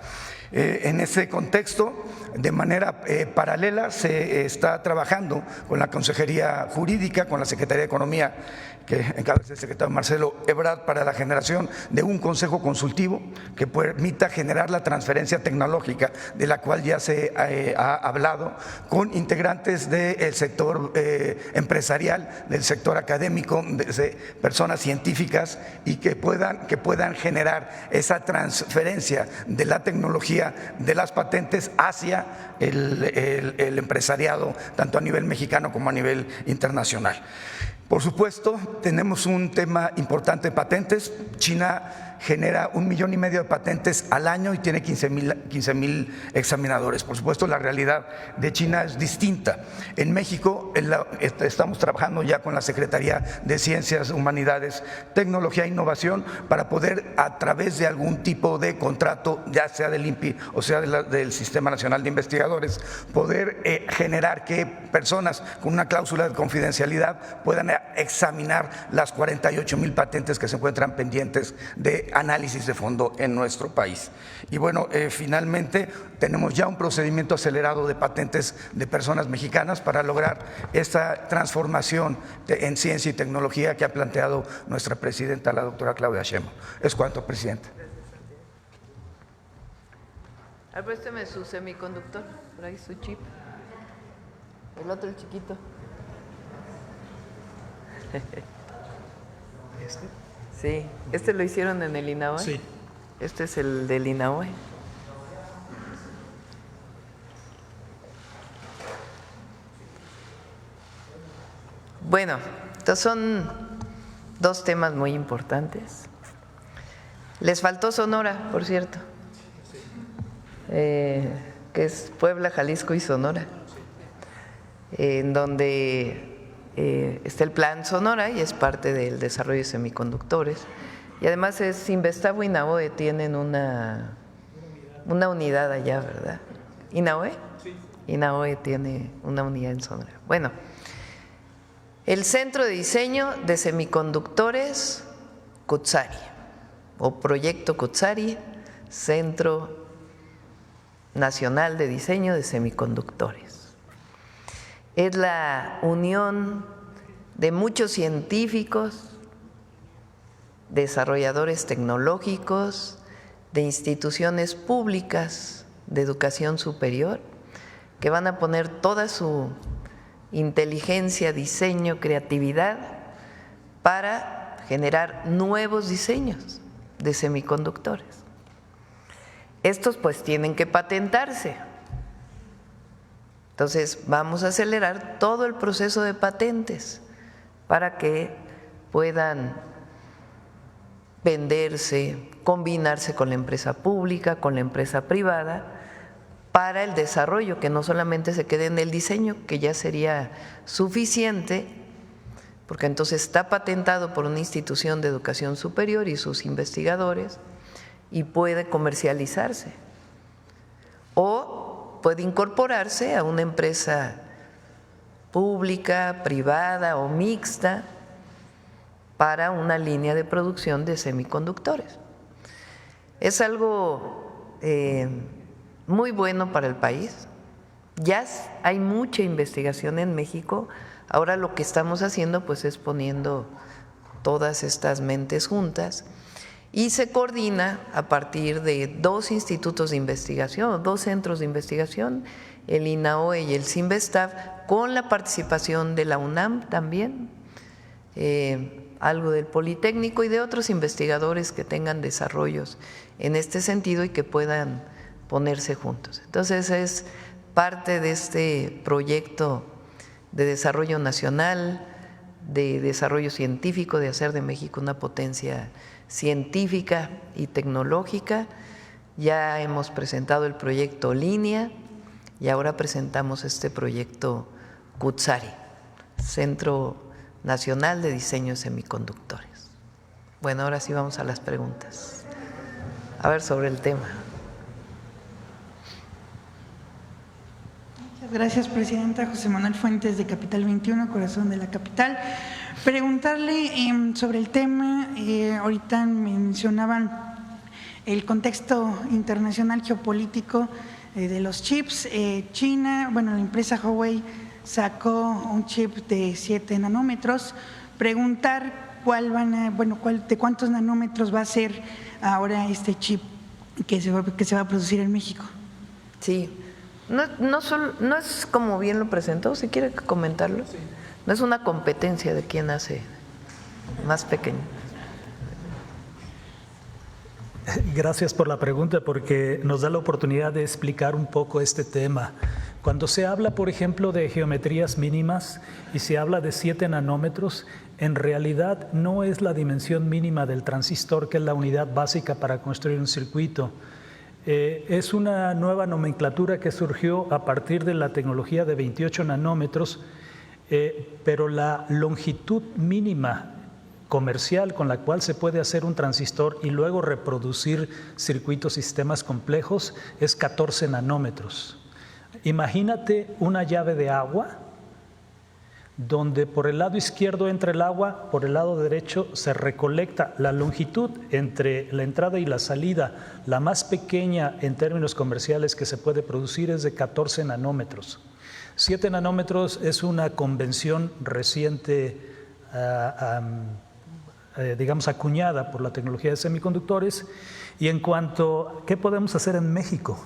En ese contexto, de manera paralela, se está trabajando con la Consejería Jurídica, con la Secretaría de Economía, que encabeza el secretario Marcelo Ebrard, para la generación de un consejo consultivo que permita generar la transferencia tecnológica de la cual ya se ha hablado, con integrantes del sector empresarial, del sector académico, de personas científicas, y que puedan generar esa transferencia de la tecnología de las patentes hacia el empresariado, tanto a nivel mexicano como a nivel internacional. Por supuesto, tenemos un tema importante de patentes. China genera 1,5 millones de patentes al año y tiene 15,000 examinadores. Por supuesto, la realidad de China es distinta. En México estamos trabajando ya con la Secretaría de Ciencias, Humanidades, Tecnología e Innovación para poder, a través de algún tipo de contrato, ya sea del INPI o sea del Sistema Nacional de Investigadores, poder generar que personas con una cláusula de confidencialidad puedan examinar las 48,000 patentes que se encuentran pendientes de análisis de fondo en nuestro país. Y bueno, finalmente tenemos ya un procedimiento acelerado de patentes de personas mexicanas para lograr esta transformación en ciencia y tecnología que ha planteado nuestra presidenta, la doctora Claudia Sheinbaum. Es cuanto, presidenta. Présteme su semiconductor, por ahí su chip. El otro, el chiquito. Sí, ¿este lo hicieron en el INAOE? Sí. Este es el del INAOE. Bueno, estos son dos temas muy importantes. Les faltó Sonora, por cierto, que es Puebla, Jalisco y Sonora, en donde está el Plan Sonora y es parte del desarrollo de semiconductores. Y además es Investavo y INAOE tienen una unidad allá, ¿verdad? ¿INAOE? Sí. INAOE tiene una unidad en Sonora. Bueno, el Centro de Diseño de Semiconductores Cutzari, o Proyecto Cutzari, Centro Nacional de Diseño de Semiconductores. Es la unión de muchos científicos, desarrolladores tecnológicos, de instituciones públicas de educación superior, que van a poner toda su inteligencia, diseño, creatividad para generar nuevos diseños de semiconductores. Estos pues tienen que patentarse. Entonces, vamos a acelerar todo el proceso de patentes para que puedan venderse, combinarse con la empresa pública, con la empresa privada, para el desarrollo, que no solamente se quede en el diseño, que ya sería suficiente, porque entonces está patentado por una institución de educación superior y sus investigadores y puede comercializarse. O puede incorporarse a una empresa pública, privada o mixta para una línea de producción de semiconductores. Es algo muy bueno para el país. Ya hay mucha investigación en México. Ahora lo que estamos haciendo pues es poniendo todas estas mentes juntas y se coordina a partir de 2 institutos de investigación, 2 centros de investigación, el INAOE y el CINVESTAV, con la participación de la UNAM también, algo del Politécnico y de otros investigadores que tengan desarrollos en este sentido y que puedan ponerse juntos. Entonces es parte de este proyecto de desarrollo nacional de desarrollo científico, de hacer de México una potencia científica y tecnológica. Ya hemos presentado el proyecto Línea y ahora presentamos este proyecto Cutzari, Centro Nacional de Diseño de Semiconductores. Bueno, ahora sí vamos a las preguntas. A ver, sobre el tema. Muchas gracias, presidenta. José Manuel Fuentes, de Capital 21, corazón de la capital. Preguntarle sobre el tema, ahorita me mencionaban el contexto internacional geopolítico de los chips. China, bueno, la empresa Huawei sacó un chip de 7 nanómetros. Preguntar de cuántos nanómetros va a ser ahora este chip que se va a producir en México. Sí, no es como bien lo presentó, si quiere comentarlo. Sí. No es una competencia de quién hace más pequeño. Gracias por la pregunta, porque nos da la oportunidad de explicar un poco este tema. Cuando se habla, por ejemplo, de geometrías mínimas y se habla de 7 nanómetros, en realidad no es la dimensión mínima del transistor, que es la unidad básica para construir un circuito. Es una nueva nomenclatura que surgió a partir de la tecnología de 28 nanómetros, pero la longitud mínima comercial con la cual se puede hacer un transistor y luego reproducir circuitos, sistemas complejos, es 14 nanómetros. Imagínate una llave de agua donde por el lado izquierdo entra el agua, por el lado derecho se recolecta. La longitud entre la entrada y la salida, la más pequeña en términos comerciales que se puede producir, es de 14 nanómetros. 7 nanómetros es una convención reciente, digamos, acuñada por la tecnología de semiconductores. Y en cuanto a qué podemos hacer en México,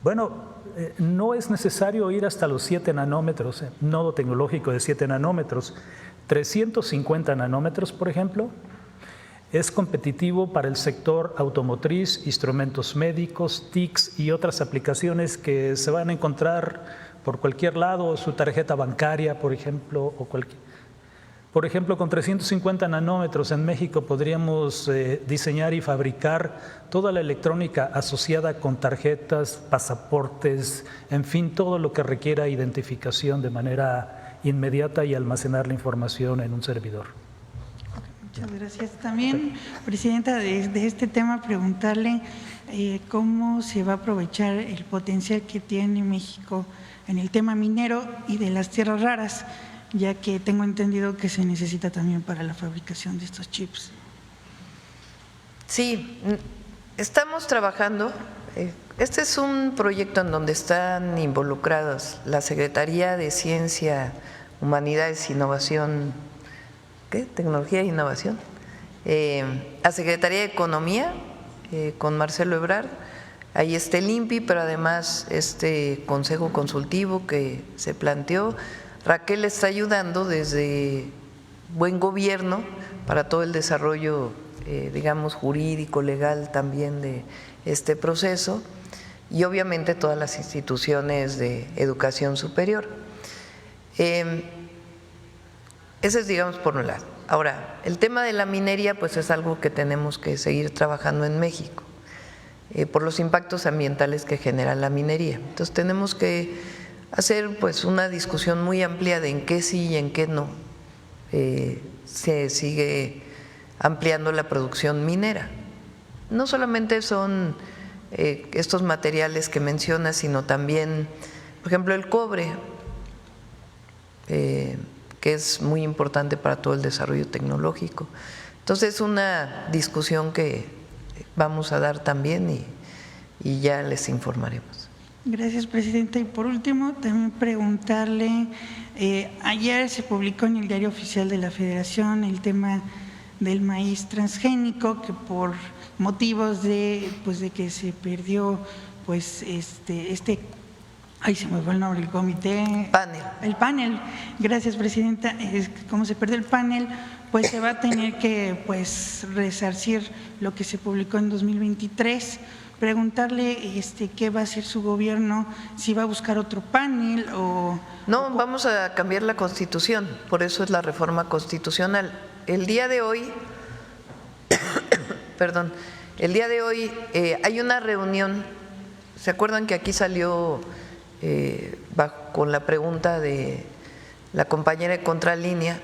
bueno, no es necesario ir hasta los 7 nanómetros, nodo tecnológico de 7 nanómetros. 350 nanómetros, por ejemplo, es competitivo para el sector automotriz, instrumentos médicos, TICs y otras aplicaciones que se van a encontrar por cualquier lado, su tarjeta bancaria, por ejemplo, o cualquier. Por ejemplo, con 350 nanómetros en México podríamos diseñar y fabricar toda la electrónica asociada con tarjetas, pasaportes, en fin, todo lo que requiera identificación de manera inmediata y almacenar la información en un servidor. Muchas gracias. También, presidenta, de este tema preguntarle cómo se va a aprovechar el potencial que tiene México en el tema minero y de las tierras raras, ya que tengo entendido que se necesita también para la fabricación de estos chips. Sí, estamos trabajando. Este es un proyecto en donde están involucradas la Secretaría de Ciencia, Humanidades, Innovación, Tecnología e Innovación, la Secretaría de Economía, con Marcelo Ebrard, ahí está el INPI, pero además este Consejo Consultivo que se planteó. Raquel está ayudando desde Buen Gobierno para todo el desarrollo, digamos, jurídico, legal también de este proceso, y obviamente todas las instituciones de educación superior. Ese es, digamos, por un lado. Ahora, el tema de la minería pues es algo que tenemos que seguir trabajando en México por los impactos ambientales que genera la minería. Entonces tenemos que hacer pues una discusión muy amplia de en qué sí y en qué no se sigue ampliando la producción minera. No solamente son estos materiales que mencionas, sino también, por ejemplo, el cobre, que es muy importante para todo el desarrollo tecnológico. Entonces es una discusión que vamos a dar también y ya les informaremos. Gracias, presidenta. Y por último, también preguntarle, ayer se publicó en el Diario Oficial de la Federación el tema del maíz transgénico, que por motivos de que se perdió ahí se me fue el nombre, el comité. Panel. El panel, gracias, presidenta. Como se perdió el panel, pues se va a tener que resarcir lo que se publicó en 2023. preguntarle qué va a hacer su gobierno, si va a buscar otro panel o… No, vamos a cambiar la Constitución, por eso es la reforma constitucional. El día de hoy, perdón, hay una reunión, ¿se acuerdan que aquí salió con la pregunta de la compañera de Contralínea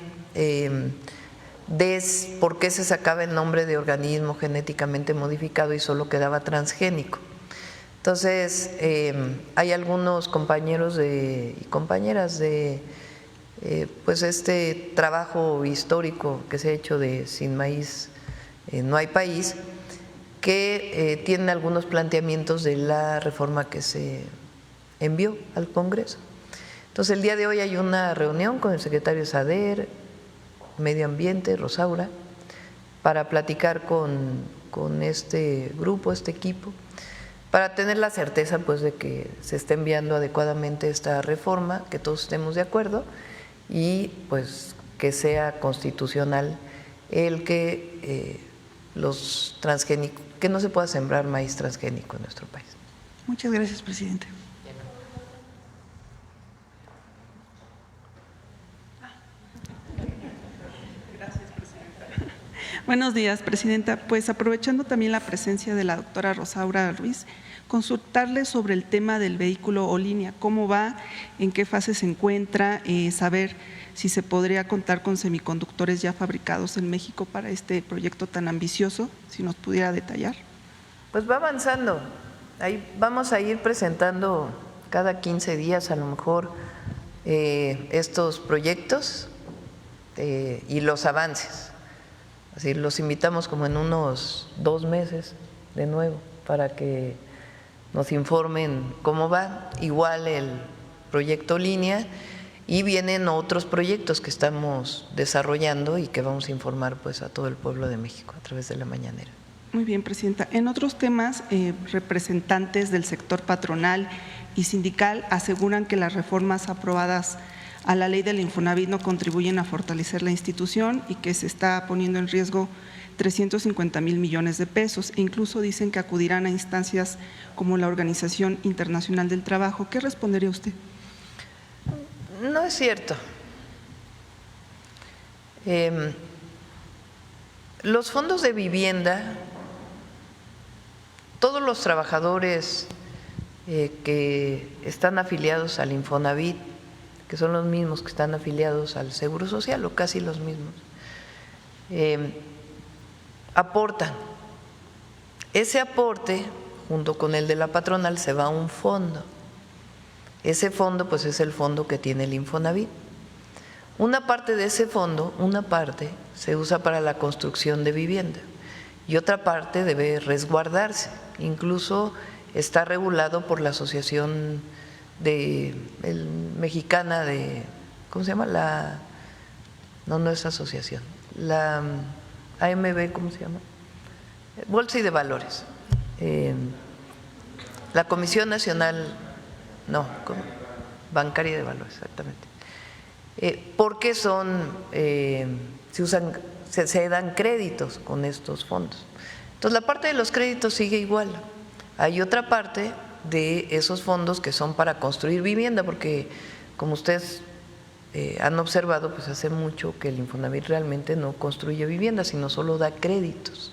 de por qué se sacaba el nombre de organismo genéticamente modificado y solo quedaba transgénico? Entonces, hay algunos compañeros y compañeras de pues este trabajo histórico que se ha hecho de Sin Maíz no hay país, que tienen algunos planteamientos de la reforma que se envió al Congreso. Entonces, el día de hoy hay una reunión con el secretario Sader, Medio Ambiente, Rosaura, para platicar con este grupo, este equipo, para tener la certeza pues de que se esté enviando adecuadamente esta reforma, que todos estemos de acuerdo y pues que sea constitucional el que los transgénicos, que no se pueda sembrar maíz transgénico en nuestro país. Muchas gracias, presidente. Buenos días, presidenta. Pues aprovechando también la presencia de la doctora Rosaura Ruiz, consultarle sobre el tema del vehículo O-Línea, cómo va, en qué fase se encuentra, saber si se podría contar con semiconductores ya fabricados en México para este proyecto tan ambicioso, si nos pudiera detallar. Pues va avanzando, ahí vamos a ir presentando cada 15 días a lo mejor estos proyectos y los avances. Así los invitamos como en unos 2 meses de nuevo para que nos informen cómo va. Igual el proyecto Línea y vienen otros proyectos que estamos desarrollando y que vamos a informar pues a todo el pueblo de México a través de la mañanera. Muy bien, presidenta. En otros temas, representantes del sector patronal y sindical aseguran que las reformas aprobadas a la ley del Infonavit no contribuyen a fortalecer la institución y que se está poniendo en riesgo 350,000 millones de pesos. E incluso dicen que acudirán a instancias como la Organización Internacional del Trabajo. ¿Qué respondería usted? No es cierto. Los fondos de vivienda, todos los trabajadores que están afiliados al Infonavit, que son los mismos que están afiliados al Seguro Social o casi los mismos, aportan. Ese aporte, junto con el de la patronal, se va a un fondo. Ese fondo pues es el fondo que tiene el Infonavit. Una parte de ese fondo, una parte se usa para la construcción de vivienda y otra parte debe resguardarse. Incluso está regulado por la Asociación mexicana de, ¿cómo se llama? No es asociación, la AMB, ¿cómo se llama? Bolsa y de Valores. La Comisión Nacional, Bancaria de Valores, exactamente. Porque se dan créditos con estos fondos. Entonces, la parte de los créditos sigue igual. Hay otra parte de esos fondos que son para construir vivienda, porque como ustedes han observado, pues hace mucho que el Infonavit realmente no construye vivienda, sino solo da créditos.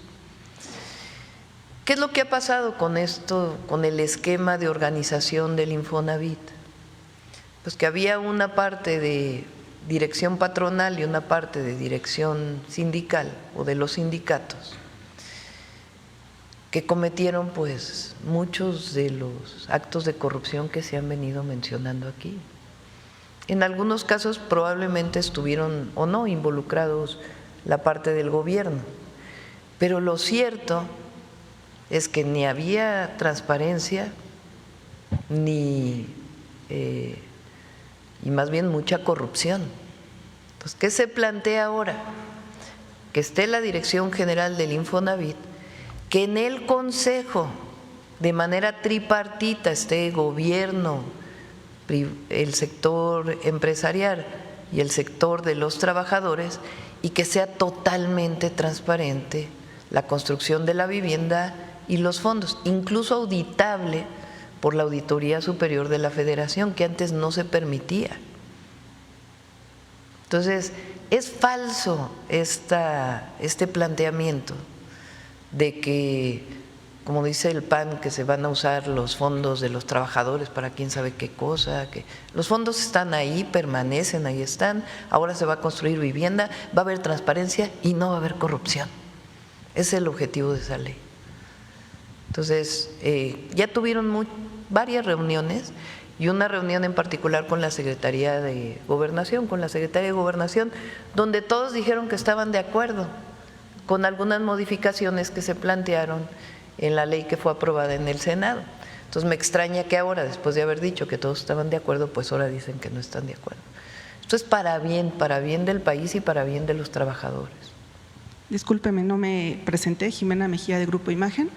¿Qué es lo que ha pasado con esto, con el esquema de organización del Infonavit? Pues que había una parte de dirección patronal y una parte de dirección sindical o de los sindicatos que cometieron pues muchos de los actos de corrupción que se han venido mencionando aquí. En algunos casos probablemente estuvieron o no involucrados la parte del gobierno, pero lo cierto es que ni había transparencia y más bien mucha corrupción. Entonces, ¿qué se plantea ahora? Que esté la Dirección General del Infonavit, que en el Consejo, de manera tripartita, esté gobierno, el sector empresarial y el sector de los trabajadores, y que sea totalmente transparente la construcción de la vivienda y los fondos, incluso auditable por la Auditoría Superior de la Federación, que antes no se permitía. Entonces, es falso este planteamiento de que, como dice el PAN, que se van a usar los fondos de los trabajadores para quién sabe qué cosa, que los fondos están ahí, permanecen, ahí están, ahora se va a construir vivienda, va a haber transparencia y no va a haber corrupción. Ese es el objetivo de esa ley. Entonces, ya tuvieron varias reuniones y una reunión en particular con la Secretaría de Gobernación, donde todos dijeron que estaban de acuerdo con algunas modificaciones que se plantearon en la ley que fue aprobada en el Senado. Entonces me extraña que ahora, después de haber dicho que todos estaban de acuerdo, pues ahora dicen que no están de acuerdo. Esto es para bien del país y para bien de los trabajadores. Discúlpeme, no me presenté, Jimena Mejía de Grupo Imagen.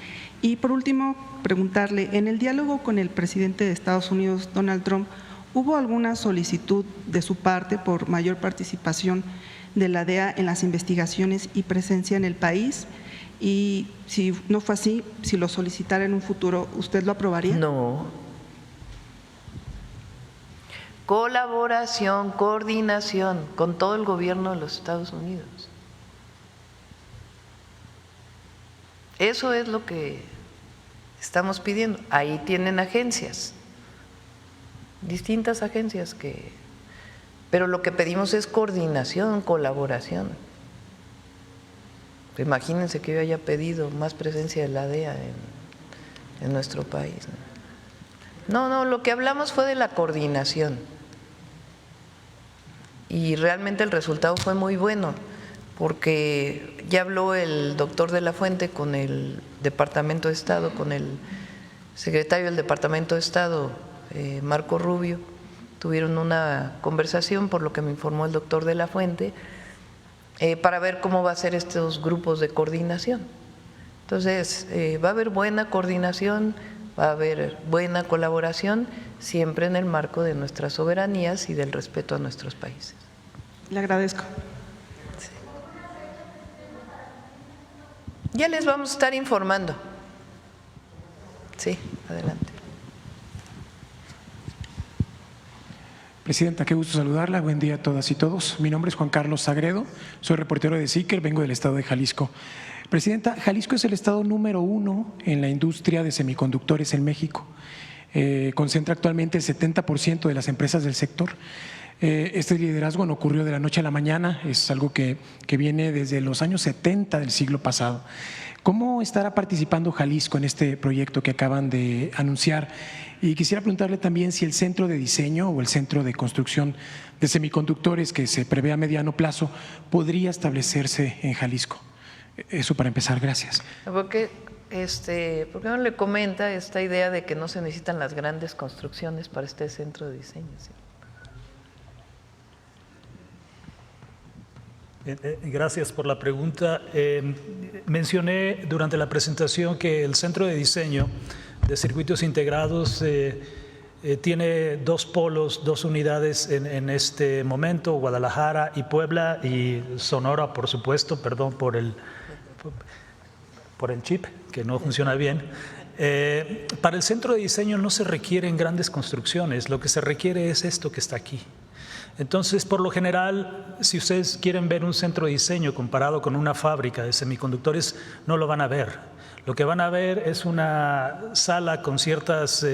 Y por último, preguntarle, en el diálogo con el presidente de Estados Unidos, Donald Trump, ¿hubo alguna solicitud de su parte por mayor participación de la DEA en las investigaciones y presencia en el país? Y si no fue así, si lo solicitara en un futuro, ¿usted lo aprobaría? No. Colaboración, coordinación con todo el gobierno de los Estados Unidos. Eso es lo que estamos pidiendo. Ahí tienen agencias, distintas agencias pero lo que pedimos es coordinación, colaboración. Imagínense que yo haya pedido más presencia de la DEA en nuestro país. No, lo que hablamos fue de la coordinación y realmente el resultado fue muy bueno, porque ya habló el doctor de la Fuente con el Departamento de Estado, con el secretario del Departamento de Estado, Marco Rubio, tuvieron una conversación, por lo que me informó el doctor de la Fuente, para ver cómo va a ser estos grupos de coordinación. Entonces, va a haber buena coordinación, va a haber buena colaboración, siempre en el marco de nuestras soberanías y del respeto a nuestros países. Le agradezco. Sí. Ya les vamos a estar informando. Sí, adelante. Presidenta, qué gusto saludarla. Buen día a todas y todos. Mi nombre es Juan Carlos Sagredo, soy reportero de SICER, vengo del estado de Jalisco. Presidenta, Jalisco es el estado número 1 en la industria de semiconductores en México. Concentra actualmente el 70% de las empresas del sector. Este liderazgo no ocurrió de la noche a la mañana, es algo que viene desde los años 70 del siglo pasado. ¿Cómo estará participando Jalisco en este proyecto que acaban de anunciar? Y quisiera preguntarle también si el centro de diseño o el centro de construcción de semiconductores que se prevé a mediano plazo podría establecerse en Jalisco. Eso para empezar, gracias. ¿Por qué no le comenta esta idea de que no se necesitan las grandes construcciones para este centro de diseño? ¿Sí? Gracias por la pregunta. Mencioné durante la presentación que el Centro de Diseño de Circuitos Integrados tiene 2 polos, 2 unidades en este momento, Guadalajara y Puebla, y Sonora, por supuesto, perdón por el chip, que no funciona bien. Para el Centro de Diseño no se requieren grandes construcciones, lo que se requiere es esto que está aquí. Entonces, por lo general, si ustedes quieren ver un centro de diseño comparado con una fábrica de semiconductores, no lo van a ver. Lo que van a ver es una sala con ciertos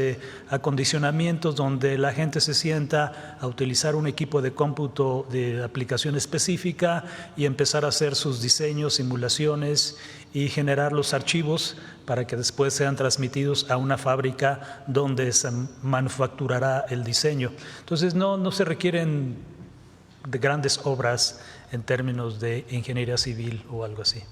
acondicionamientos donde la gente se sienta a utilizar un equipo de cómputo de aplicación específica y empezar a hacer sus diseños, simulaciones y generar los archivos para que después sean transmitidos a una fábrica donde se manufacturará el diseño. Entonces no se requieren de grandes obras en términos de ingeniería civil o algo así.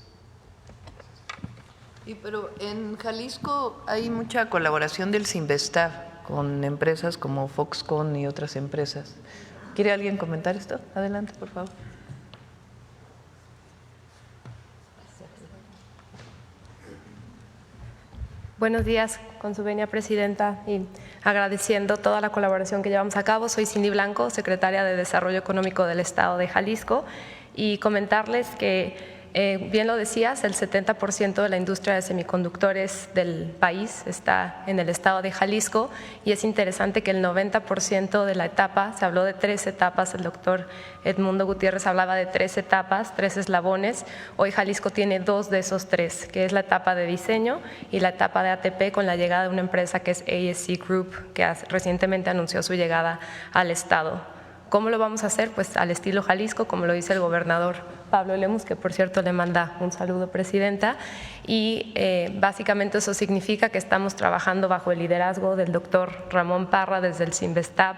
Pero en Jalisco hay mucha colaboración del Cinvestav con empresas como Foxconn y otras empresas. ¿Quiere alguien comentar esto? Adelante, por favor. Buenos días, con su venia, Presidenta, y agradeciendo toda la colaboración que llevamos a cabo. Soy Cindy Blanco, secretaria de Desarrollo Económico del Estado de Jalisco, y comentarles que Bien lo decías, el 70% de la industria de semiconductores del país está en el estado de Jalisco y es interesante que el 90% de la etapa, se habló de 3 etapas, el doctor Edmundo Gutiérrez hablaba de 3 etapas, 3 eslabones. Hoy Jalisco tiene 2 de esos 3, que es la etapa de diseño y la etapa de ATP con la llegada de una empresa que es ASC Group, que recientemente anunció su llegada al estado. ¿Cómo lo vamos a hacer? Pues al estilo Jalisco, como lo dice el gobernador Pablo Lemus, que por cierto le manda un saludo, Presidenta, y básicamente eso significa que estamos trabajando bajo el liderazgo del doctor Ramón Parra desde el CINVESTAB,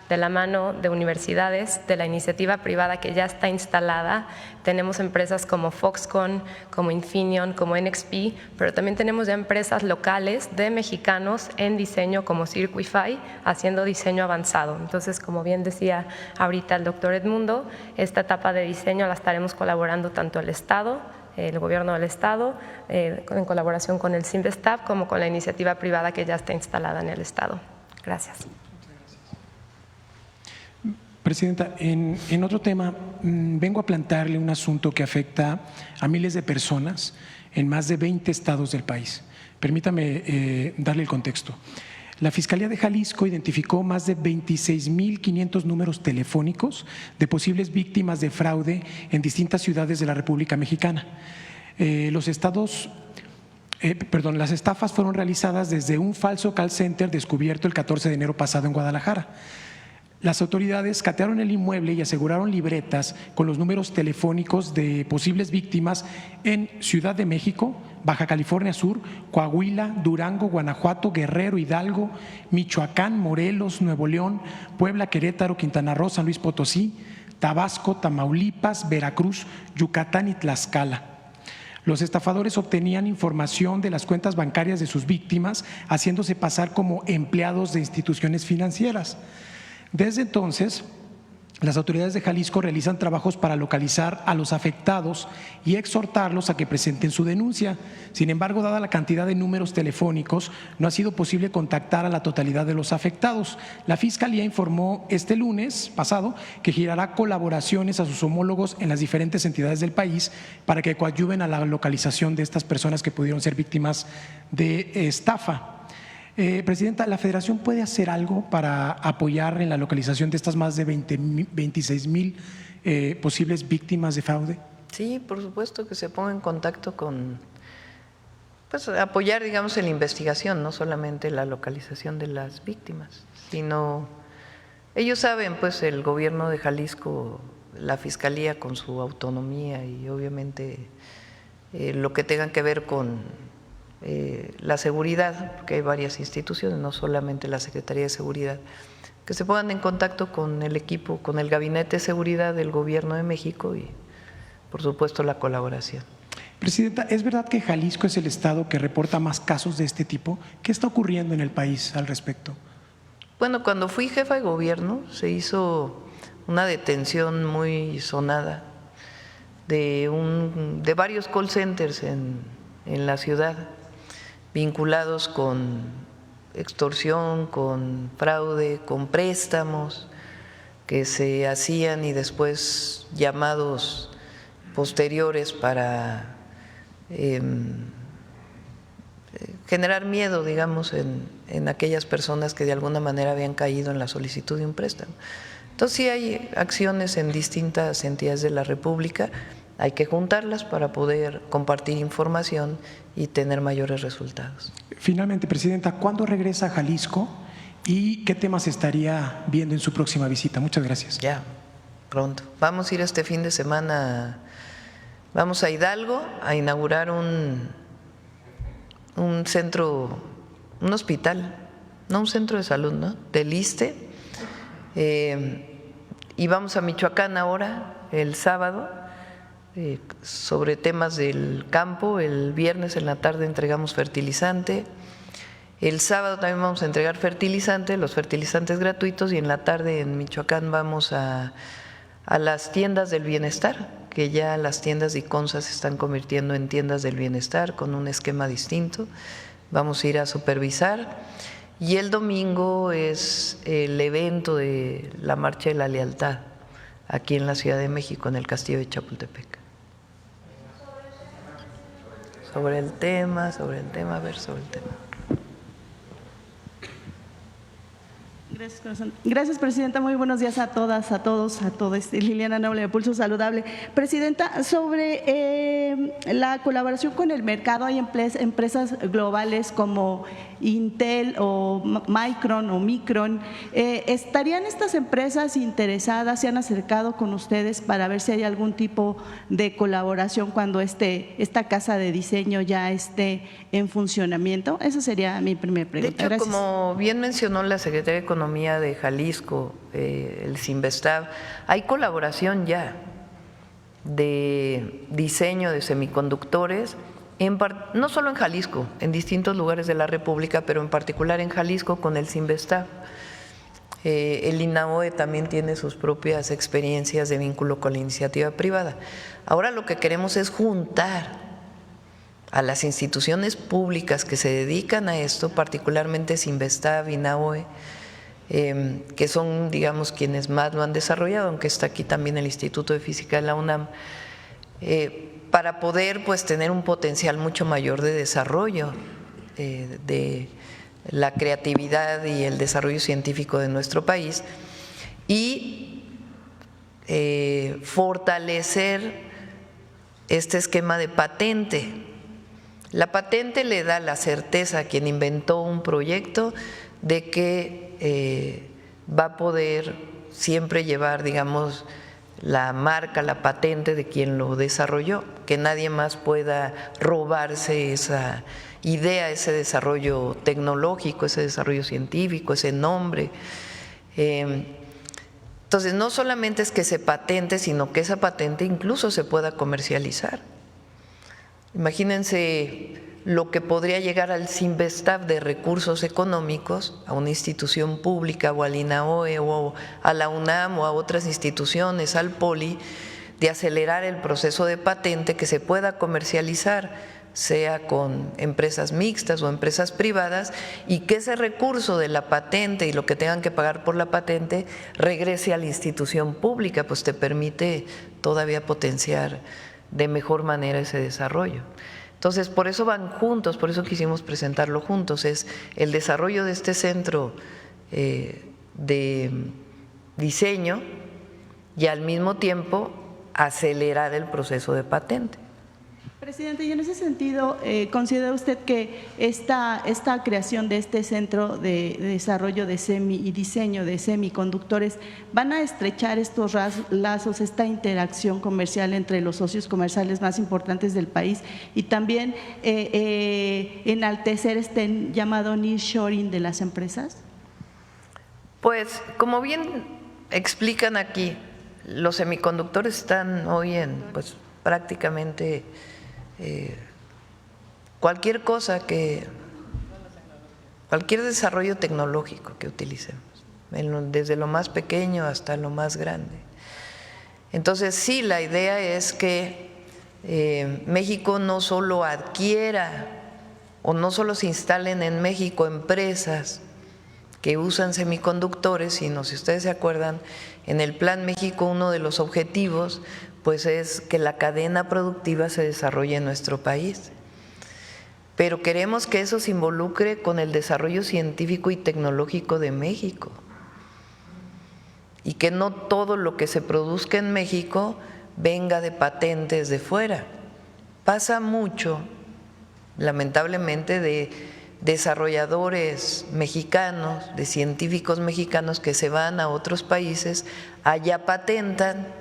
de la mano de universidades, de la iniciativa privada que ya está instalada. Tenemos empresas como Foxconn, como Infineon, como NXP, pero también tenemos ya empresas locales de mexicanos en diseño como Circuify, haciendo diseño avanzado. Entonces, como bien decía ahorita el doctor Edmundo, esta etapa de diseño la estaremos colaborando tanto el Estado, el gobierno del Estado, en colaboración con el CINVESTAB, como con la iniciativa privada que ya está instalada en el Estado. Gracias. Presidenta, en otro tema, vengo a plantearle un asunto que afecta a miles de personas en más de 20 estados del país. Permítame darle el contexto. La Fiscalía de Jalisco identificó más de 26.500 números telefónicos de posibles víctimas de fraude en distintas ciudades de la República Mexicana. Las estafas fueron realizadas desde un falso call center descubierto el 14 de enero pasado en Guadalajara. Las autoridades catearon el inmueble y aseguraron libretas con los números telefónicos de posibles víctimas en Ciudad de México, Baja California Sur, Coahuila, Durango, Guanajuato, Guerrero, Hidalgo, Michoacán, Morelos, Nuevo León, Puebla, Querétaro, Quintana Roo, San Luis Potosí, Tabasco, Tamaulipas, Veracruz, Yucatán y Tlaxcala. Los estafadores obtenían información de las cuentas bancarias de sus víctimas, haciéndose pasar como empleados de instituciones financieras. Desde entonces, las autoridades de Jalisco realizan trabajos para localizar a los afectados y exhortarlos a que presenten su denuncia. Sin embargo, dada la cantidad de números telefónicos, no ha sido posible contactar a la totalidad de los afectados. La Fiscalía informó este lunes pasado que girará colaboraciones a sus homólogos en las diferentes entidades del país para que coadyuven a la localización de estas personas que pudieron ser víctimas de estafa. Presidenta, ¿la Federación puede hacer algo para apoyar en la localización de estas más de 26,000 posibles víctimas de fraude? Sí, por supuesto, que se ponga en contacto con, pues apoyar, digamos, en la investigación, no solamente la localización de las víctimas, sino ellos saben, pues el gobierno de Jalisco, la Fiscalía con su autonomía y obviamente lo que tenga que ver con la seguridad, porque hay varias instituciones, no solamente la Secretaría de Seguridad, que se pongan en contacto con el equipo, con el Gabinete de Seguridad del Gobierno de México y, por supuesto, la colaboración. Presidenta, ¿es verdad que Jalisco es el estado que reporta más casos de este tipo? ¿Qué está ocurriendo en el país al respecto? Bueno, cuando fui jefa de gobierno se hizo una detención muy sonada de varios call centers en la ciudad, vinculados con extorsión, con fraude, con préstamos que se hacían y después llamados posteriores para generar miedo, digamos, en aquellas personas que de alguna manera habían caído en la solicitud de un préstamo. Entonces sí hay acciones en distintas entidades de la República. Hay que juntarlas para poder compartir información y tener mayores resultados. Finalmente, Presidenta, ¿cuándo regresa a Jalisco y qué temas estaría viendo en su próxima visita? Muchas gracias. Ya, pronto. Vamos a ir este fin de semana, vamos a Hidalgo a inaugurar un centro, un hospital, no un centro de salud, ¿no? Del ISSSTE. Y vamos a Michoacán ahora, el sábado, sobre temas del campo. El viernes en la tarde entregamos fertilizante, el sábado también vamos a entregar fertilizante, los fertilizantes gratuitos, y en la tarde en Michoacán vamos a las tiendas del bienestar, que ya las tiendas de ICONSA se están convirtiendo en tiendas del bienestar con un esquema distinto. Vamos a ir a supervisar, y el domingo es el evento de la Marcha de la Lealtad aquí en la Ciudad de México, en el Castillo de Chapultepec. sobre el tema, a ver, sobre el tema. Gracias, corazón. Gracias, Presidenta. Muy buenos días a todas, a todos, a todos. Liliana Noble de Pulso Saludable. Presidenta, sobre la colaboración con el mercado, hay empresas globales como Intel o Micron. ¿Estarían estas empresas interesadas, se han acercado con ustedes para ver si hay algún tipo de colaboración cuando esta casa de diseño ya esté en funcionamiento? Esa sería mi primera pregunta. De hecho, gracias. como bien mencionó la Secretaría de Economía de Jalisco, el Sinvestav, hay colaboración ya de diseño de semiconductores, no solo en Jalisco, en distintos lugares de la República, pero en particular en Jalisco con el Sinvestav. El INAOE también tiene sus propias experiencias de vínculo con la iniciativa privada. Ahora lo que queremos es juntar a las instituciones públicas que se dedican a esto, particularmente Sinvestav, INAOE, que son, digamos, quienes más lo han desarrollado, aunque está aquí también el Instituto de Física de la UNAM, para poder pues tener un potencial mucho mayor de desarrollo de la creatividad y el desarrollo científico de nuestro país y fortalecer este esquema de patente. La patente le da la certeza a quien inventó un proyecto de que va a poder siempre llevar, digamos, la marca, la patente de quien lo desarrolló, que nadie más pueda robarse esa idea, ese desarrollo tecnológico, ese desarrollo científico, ese nombre. Entonces, no solamente es que se patente, sino que esa patente incluso se pueda comercializar. Imagínense lo que podría llegar al Sinvestav de recursos económicos, a una institución pública o al INAOE o a la UNAM o a otras instituciones, al POLI, de acelerar el proceso de patente que se pueda comercializar, sea con empresas mixtas o empresas privadas, y que ese recurso de la patente y lo que tengan que pagar por la patente regrese a la institución pública, pues te permite todavía potenciar de mejor manera ese desarrollo. Entonces, por eso van juntos, por eso quisimos presentarlo juntos, es el desarrollo de este centro de diseño y al mismo tiempo acelerar el proceso de patente. Presidente, y en ese sentido, ¿considera usted que esta creación de este centro de desarrollo de y diseño de semiconductores van a estrechar estos lazos, esta interacción comercial entre los socios comerciales más importantes del país y también enaltecer este llamado nearshoring de las empresas? Pues, como bien explican aquí, los semiconductores están hoy en prácticamente cualquier desarrollo tecnológico que utilicemos, desde lo más pequeño hasta lo más grande. Entonces, sí, la idea es que México no solo adquiera o no solo se instalen en México empresas que usan semiconductores, sino, si ustedes se acuerdan, en el Plan México uno de los objetivos pues es que la cadena productiva se desarrolle en nuestro país. Pero queremos que eso se involucre con el desarrollo científico y tecnológico de México y que no todo lo que se produzca en México venga de patentes de fuera. Pasa mucho, lamentablemente, de desarrolladores mexicanos, de científicos mexicanos que se van a otros países, allá patentan.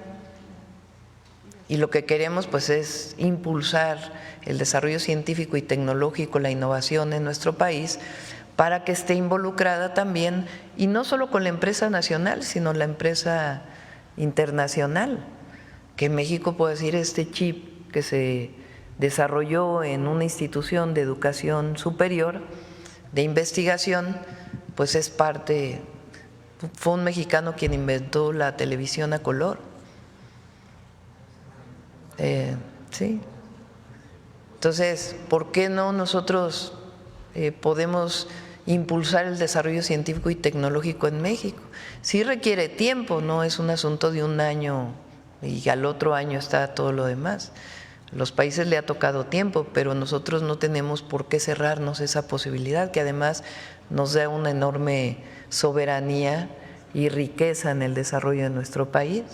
Y lo que queremos pues es impulsar el desarrollo científico y tecnológico, la innovación en nuestro país, para que esté involucrada también, y no solo con la empresa nacional, sino la empresa internacional, que México puede decir este chip que se desarrolló en una institución de educación superior, de investigación, pues es parte, fue un mexicano quien inventó la televisión a color. Sí. Entonces, ¿por qué no nosotros podemos impulsar el desarrollo científico y tecnológico en México? Sí requiere tiempo, no es un asunto de un año y al otro año está todo lo demás. los países le ha tocado tiempo, pero nosotros no tenemos por qué cerrarnos esa posibilidad, que además nos da una enorme soberanía y riqueza en el desarrollo de nuestro país.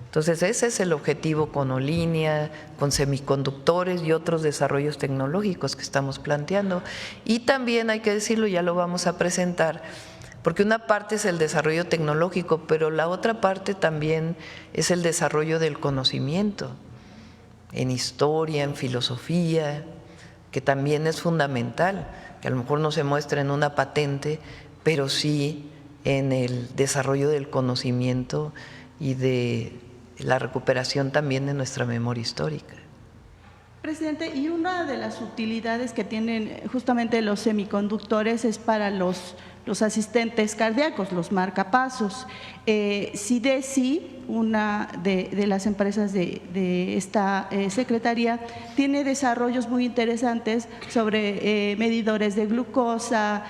Entonces ese es el objetivo con Olinia, con semiconductores y otros desarrollos tecnológicos que estamos planteando. Y también hay que decirlo, ya lo vamos a presentar, porque una parte es el desarrollo tecnológico, pero la otra parte también es el desarrollo del conocimiento, en historia, en filosofía, que también es fundamental, que a lo mejor no se muestra en una patente, pero sí en el desarrollo del conocimiento y de la recuperación también de nuestra memoria histórica. Presidente, y una de las utilidades que tienen justamente los semiconductores es para los asistentes cardíacos, los marcapasos. CIDESI, una de las empresas de esta secretaría, tiene desarrollos muy interesantes sobre medidores de glucosa,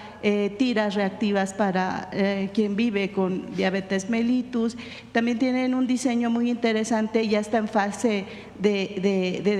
tiras reactivas para quien vive con diabetes mellitus. También tienen un diseño muy interesante, ya está en fase de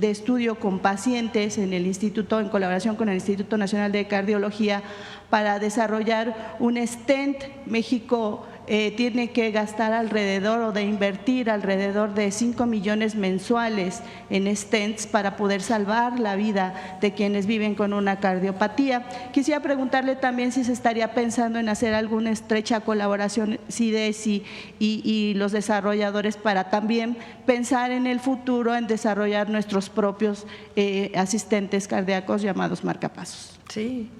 estudio con pacientes en el instituto, en colaboración con el Instituto Nacional de Cardiología, para desarrollar un stent. México tiene que gastar alrededor o de invertir alrededor de 5 millones mensuales en stents para poder salvar la vida de quienes viven con una cardiopatía. Quisiera preguntarle también si se estaría pensando en hacer alguna estrecha colaboración CIDESI y los desarrolladores para también pensar en el futuro en desarrollar nuestros propios asistentes cardíacos llamados marcapasos. Sí,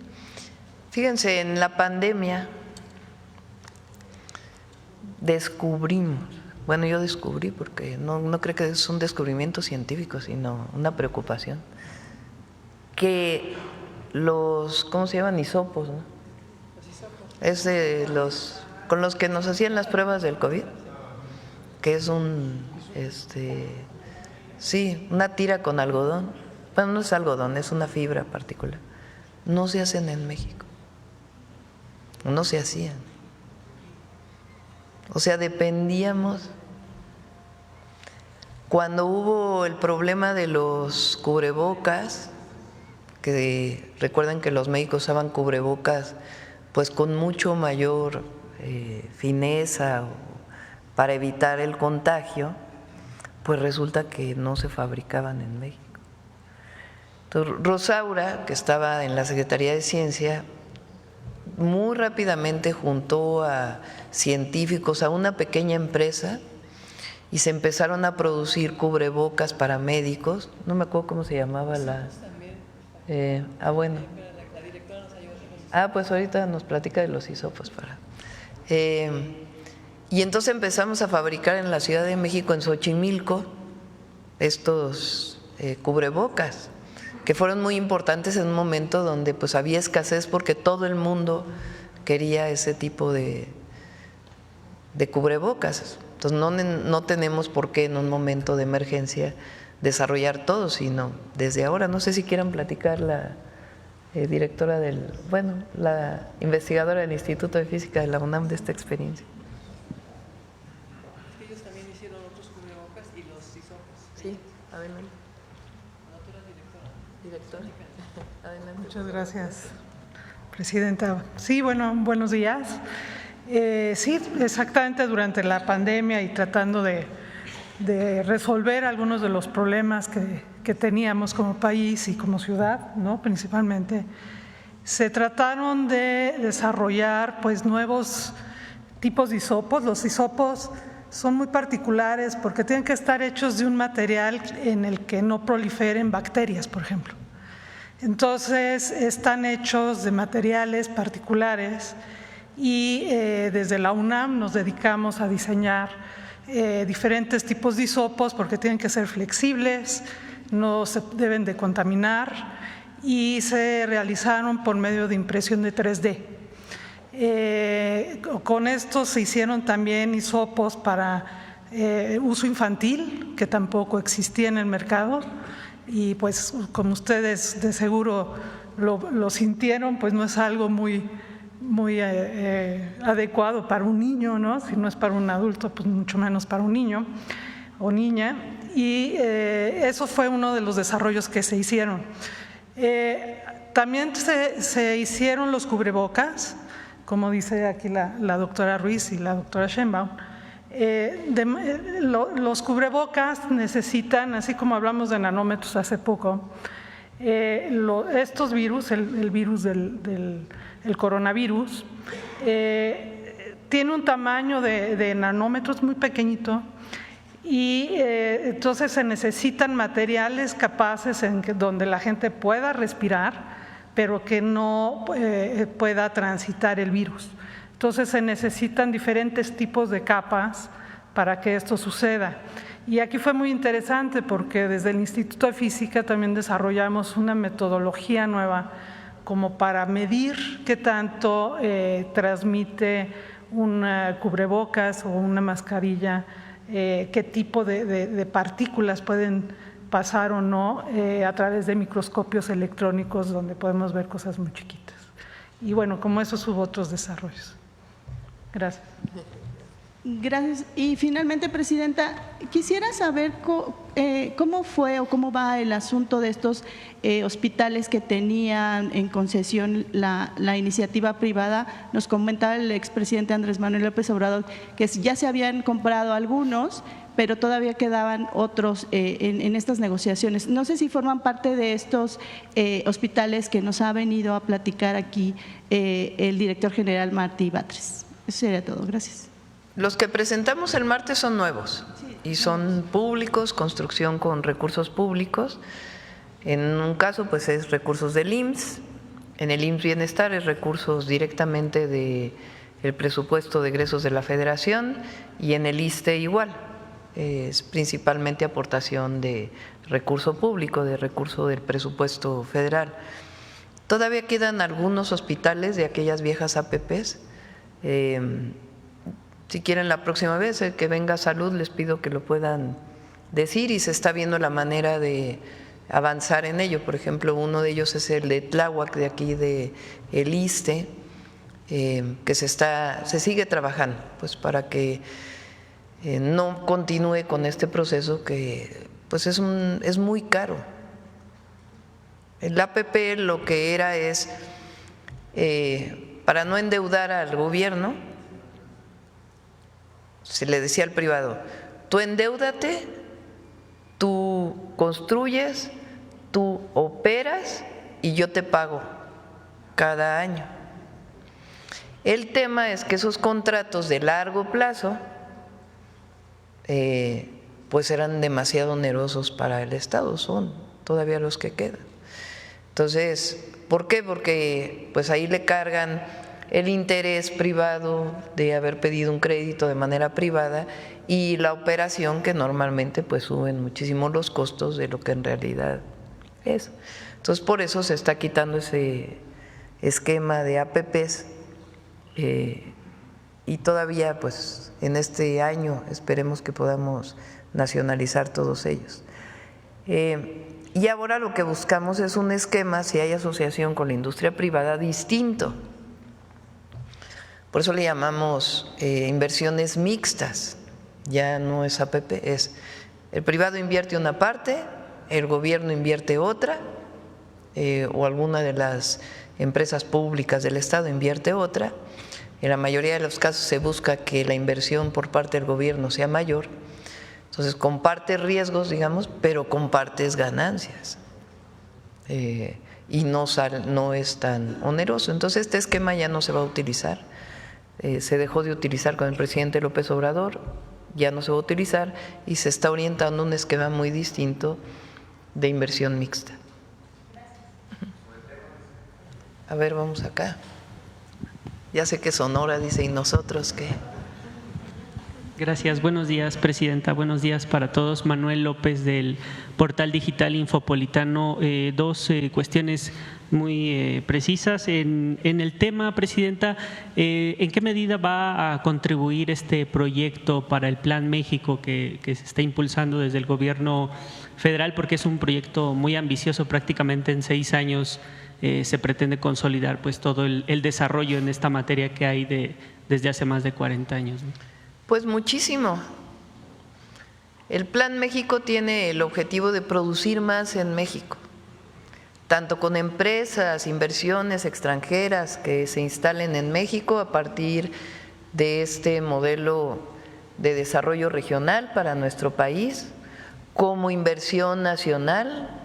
fíjense, en la pandemia descubrimos, bueno, yo descubrí, porque no creo que es un descubrimiento científico, sino una preocupación, que los, ¿cómo se llaman? Hisopos, ¿no? Es de los con los que nos hacían las pruebas del COVID, que es una tira con algodón. Bueno, no es algodón, es una fibra particular. No se hacen en México, no se hacían. O sea, dependíamos. Cuando hubo el problema de los cubrebocas, que recuerden que los médicos usaban cubrebocas pues con mucho mayor fineza para evitar el contagio, pues resulta que no se fabricaban en México. Entonces, Rosaura, que estaba en la Secretaría de Ciencia, muy rápidamente juntó a científicos, a una pequeña empresa, y se empezaron a producir cubrebocas para médicos. No me acuerdo cómo se llamaba la… bueno. Pues ahorita nos platica de los hisopos. Y entonces empezamos a fabricar en la Ciudad de México, en Xochimilco, estos cubrebocas, que fueron muy importantes en un momento donde pues había escasez, porque todo el mundo quería ese tipo de cubrebocas. Entonces no tenemos por qué en un momento de emergencia desarrollar todo, sino desde ahora. No sé si quieran platicar la directora la investigadora del Instituto de Física de la UNAM de esta experiencia. Ellos también hicieron otros cubrebocas y los hisopos. Sí, adelante. Directora. Adelante. Muchas gracias, presidenta. Sí, buenos días. Sí, exactamente, durante la pandemia y tratando de resolver algunos de los problemas que teníamos como país y como ciudad, ¿no? Principalmente, se trataron de desarrollar pues nuevos tipos de hisopos. Los hisopos son muy particulares porque tienen que estar hechos de un material en el que no proliferen bacterias, por ejemplo. Entonces, están hechos de materiales particulares y desde la UNAM nos dedicamos a diseñar diferentes tipos de hisopos porque tienen que ser flexibles, no se deben de contaminar y se realizaron por medio de impresión de 3D. Con esto se hicieron también hisopos para uso infantil, que tampoco existía en el mercado, y pues como ustedes de seguro lo sintieron, pues no es algo muy adecuado para un niño, ¿no? Si no es para un adulto, pues mucho menos para un niño o niña. y eso fue uno de los desarrollos que se hicieron. También se hicieron los cubrebocas, como dice aquí la doctora Ruiz y la doctora Sheinbaum. Los cubrebocas necesitan, así como hablamos de nanómetros hace poco, estos virus, el virus del coronavirus, tiene un tamaño de nanómetros muy pequeñito y entonces se necesitan materiales capaces donde la gente pueda respirar, pero que no pueda transitar el virus. Entonces se necesitan diferentes tipos de capas para que esto suceda. Y aquí fue muy interesante porque desde el Instituto de Física también desarrollamos una metodología nueva como para medir qué tanto transmite un cubrebocas o una mascarilla, qué tipo de partículas pueden pasar o no a través de microscopios electrónicos donde podemos ver cosas muy chiquitas. Y bueno, como esos hubo otros desarrollos. Gracias. Gracias. Y finalmente, Presidenta, quisiera saber cómo fue o cómo va el asunto de estos hospitales que tenían en concesión la iniciativa privada. Nos comentaba el expresidente Andrés Manuel López Obrador que ya se habían comprado algunos, pero todavía quedaban otros en estas negociaciones. No sé si forman parte de estos hospitales que nos ha venido a platicar aquí el director general Martí Batres. Eso sería todo. Gracias. Los que presentamos el martes son nuevos y son públicos, construcción con recursos públicos. En un caso pues es recursos del IMSS, en el IMSS Bienestar es recursos directamente del presupuesto de egresos de la Federación y en el ISSSTE igual, es principalmente aportación de recurso público, de recurso del presupuesto federal. Todavía quedan algunos hospitales de aquellas viejas APPs. Si quieren la próxima vez que venga Salud les pido que lo puedan decir y se está viendo la manera de avanzar en ello. Por ejemplo, uno de ellos es el de Tláhuac, de aquí de el ISSSTE, que se sigue trabajando pues para que no continúe con este proceso que pues es muy caro. El APP lo que era es para no endeudar al gobierno. Se le decía al privado, tú endeúdate, tú construyes, tú operas y yo te pago cada año. El tema es que esos contratos de largo plazo pues eran demasiado onerosos para el Estado, son todavía los que quedan. Entonces, ¿por qué? Porque pues ahí le cargan el interés privado de haber pedido un crédito de manera privada y la operación que normalmente pues suben muchísimo los costos de lo que en realidad es. Entonces por eso se está quitando ese esquema de APPs y todavía pues en este año esperemos que podamos nacionalizar todos ellos. Y ahora lo que buscamos es un esquema, si hay asociación con la industria privada, distinto. Por eso le llamamos inversiones mixtas, ya no es APP, es el privado invierte una parte, el gobierno invierte otra, o alguna de las empresas públicas del Estado invierte otra. En la mayoría de los casos se busca que la inversión por parte del gobierno sea mayor, entonces compartes riesgos, digamos, pero compartes ganancias. Y no es tan oneroso. Entonces este esquema ya no se va a utilizar. Se dejó de utilizar con el presidente López Obrador, ya no se va a utilizar y se está orientando un esquema muy distinto de inversión mixta. A ver, vamos acá. Ya sé que Sonora dice, ¿y nosotros qué? Gracias. Buenos días, Presidenta. Buenos días para todos. Manuel López del Portal Digital Infopolitano. Dos cuestiones muy precisas. En el tema, Presidenta, ¿en qué medida va a contribuir este proyecto para el Plan México que se está impulsando desde el Gobierno federal? Porque es un proyecto muy ambicioso, prácticamente en 6 años se pretende consolidar pues todo el desarrollo en esta materia que hay desde hace más de 40 años. Pues muchísimo. El Plan México tiene el objetivo de producir más en México, tanto con empresas, inversiones extranjeras que se instalen en México a partir de este modelo de desarrollo regional para nuestro país, como inversión nacional,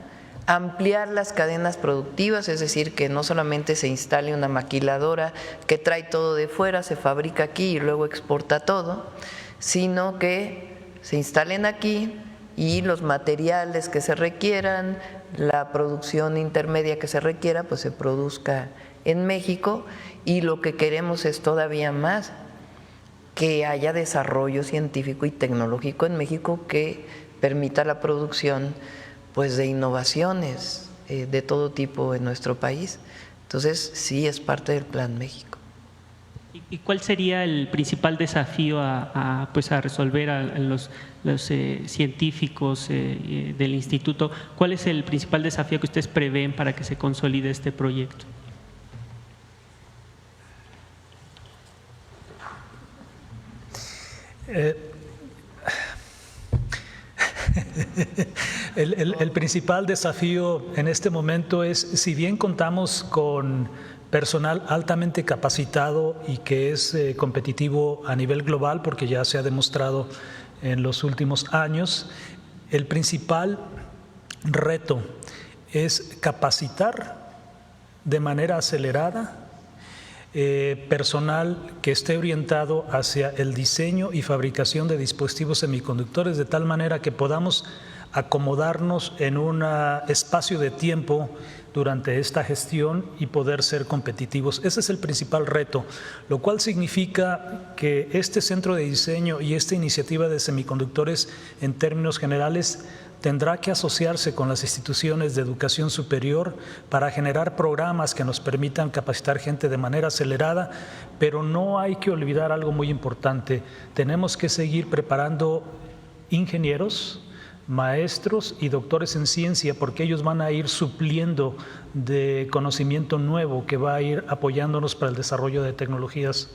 ampliar las cadenas productivas, es decir, que no solamente se instale una maquiladora que trae todo de fuera, se fabrica aquí y luego exporta todo, sino que se instalen aquí y los materiales que se requieran, la producción intermedia que se requiera, pues se produzca en México, y lo que queremos es todavía más, que haya desarrollo científico y tecnológico en México que permita la producción pues de innovaciones de todo tipo en nuestro país. Entonces sí es parte del Plan México. ¿Y cuál sería el principal desafío a resolver a los científicos del instituto? ¿Cuál es el principal desafío que ustedes prevén para que se consolide este proyecto? El principal desafío en este momento es, si bien contamos con personal altamente capacitado y que es competitivo a nivel global, porque ya se ha demostrado en los últimos años, el principal reto es capacitar de manera acelerada personal que esté orientado hacia el diseño y fabricación de dispositivos semiconductores, de tal manera que podamos acomodarnos en un espacio de tiempo durante esta gestión y poder ser competitivos. Ese es el principal reto, lo cual significa que este centro de diseño y esta iniciativa de semiconductores, en términos generales, tendrá que asociarse con las instituciones de educación superior para generar programas que nos permitan capacitar gente de manera acelerada, pero no hay que olvidar algo muy importante: tenemos que seguir preparando ingenieros, maestros y doctores en ciencia, porque ellos van a ir supliendo de conocimiento nuevo que va a ir apoyándonos para el desarrollo de tecnologías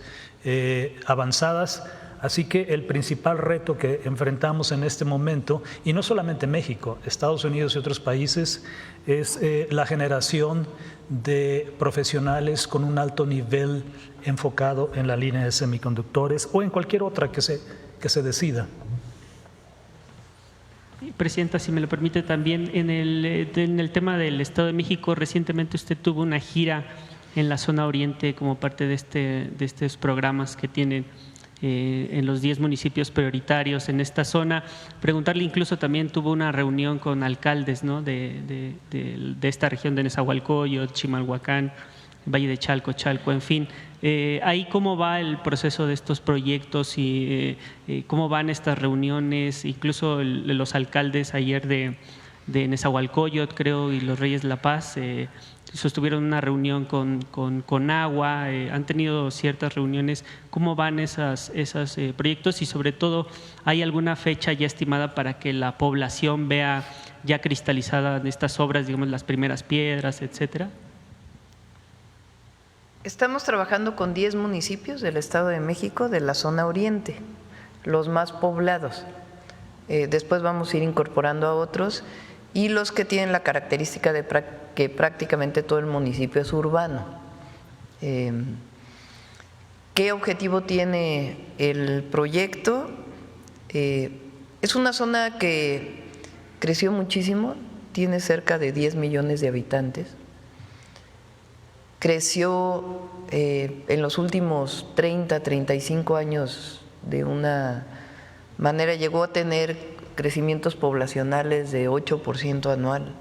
avanzadas. Así que el principal reto que enfrentamos en este momento, y no solamente México, Estados Unidos y otros países, es la generación de profesionales con un alto nivel enfocado en la línea de semiconductores o en cualquier otra que se decida. Presidenta, si me lo permite también, en el tema del Estado de México, recientemente usted tuvo una gira en la zona oriente como parte de estos programas que tienen en los 10 municipios prioritarios en esta zona. Preguntarle, incluso también tuvo una reunión con alcaldes, ¿no?, de esta región de Nezahualcóyotl, Chimalhuacán, Valle de Chalco, en fin. Ahí, ¿cómo va el proceso de estos proyectos y cómo van estas reuniones? Incluso los alcaldes ayer de Nezahualcóyotl, creo, y los Reyes de la Paz sostuvieron una reunión con agua, han tenido ciertas reuniones. ¿Cómo van esos proyectos? Y sobre todo, ¿hay alguna fecha ya estimada para que la población vea ya cristalizadas estas obras, digamos, las primeras piedras, etcétera? Estamos trabajando con 10 municipios del Estado de México de la zona oriente, los más poblados. Después vamos a ir incorporando a otros, y los que tienen la característica de que prácticamente todo el municipio es urbano. ¿Qué objetivo tiene el proyecto? Es una zona que creció muchísimo, tiene cerca de 10 millones de habitantes. Creció en los últimos 30, 35 años de una manera, llegó a tener crecimientos poblacionales de 8% anual.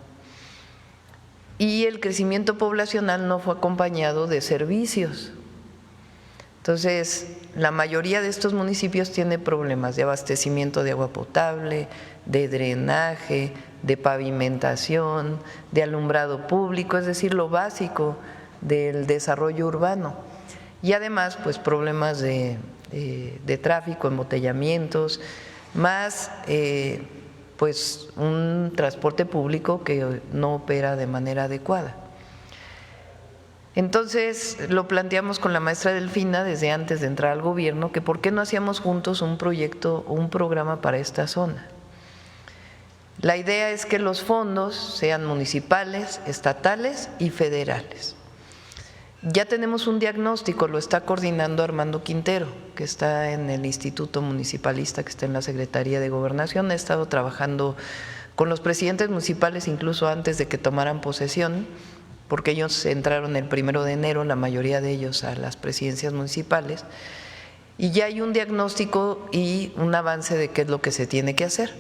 Y el crecimiento poblacional no fue acompañado de servicios. Entonces, la mayoría de estos municipios tiene problemas de abastecimiento de agua potable, de drenaje, de pavimentación, de alumbrado público, es decir, lo básico del desarrollo urbano. Y además, pues problemas de tráfico, embotellamientos, más pues un transporte público que no opera de manera adecuada. Entonces lo planteamos con la maestra Delfina desde antes de entrar al gobierno, que por qué no hacíamos juntos un proyecto o un programa para esta zona. La idea es que los fondos sean municipales, estatales y federales. Ya tenemos un diagnóstico, lo está coordinando Armando Quintero, que está en el Instituto Municipalista, que está en la Secretaría de Gobernación. Ha estado trabajando con los presidentes municipales incluso antes de que tomaran posesión, porque ellos entraron el 1 de enero, la mayoría de ellos, a las presidencias municipales, y ya hay un diagnóstico y un avance de qué es lo que se tiene que hacer.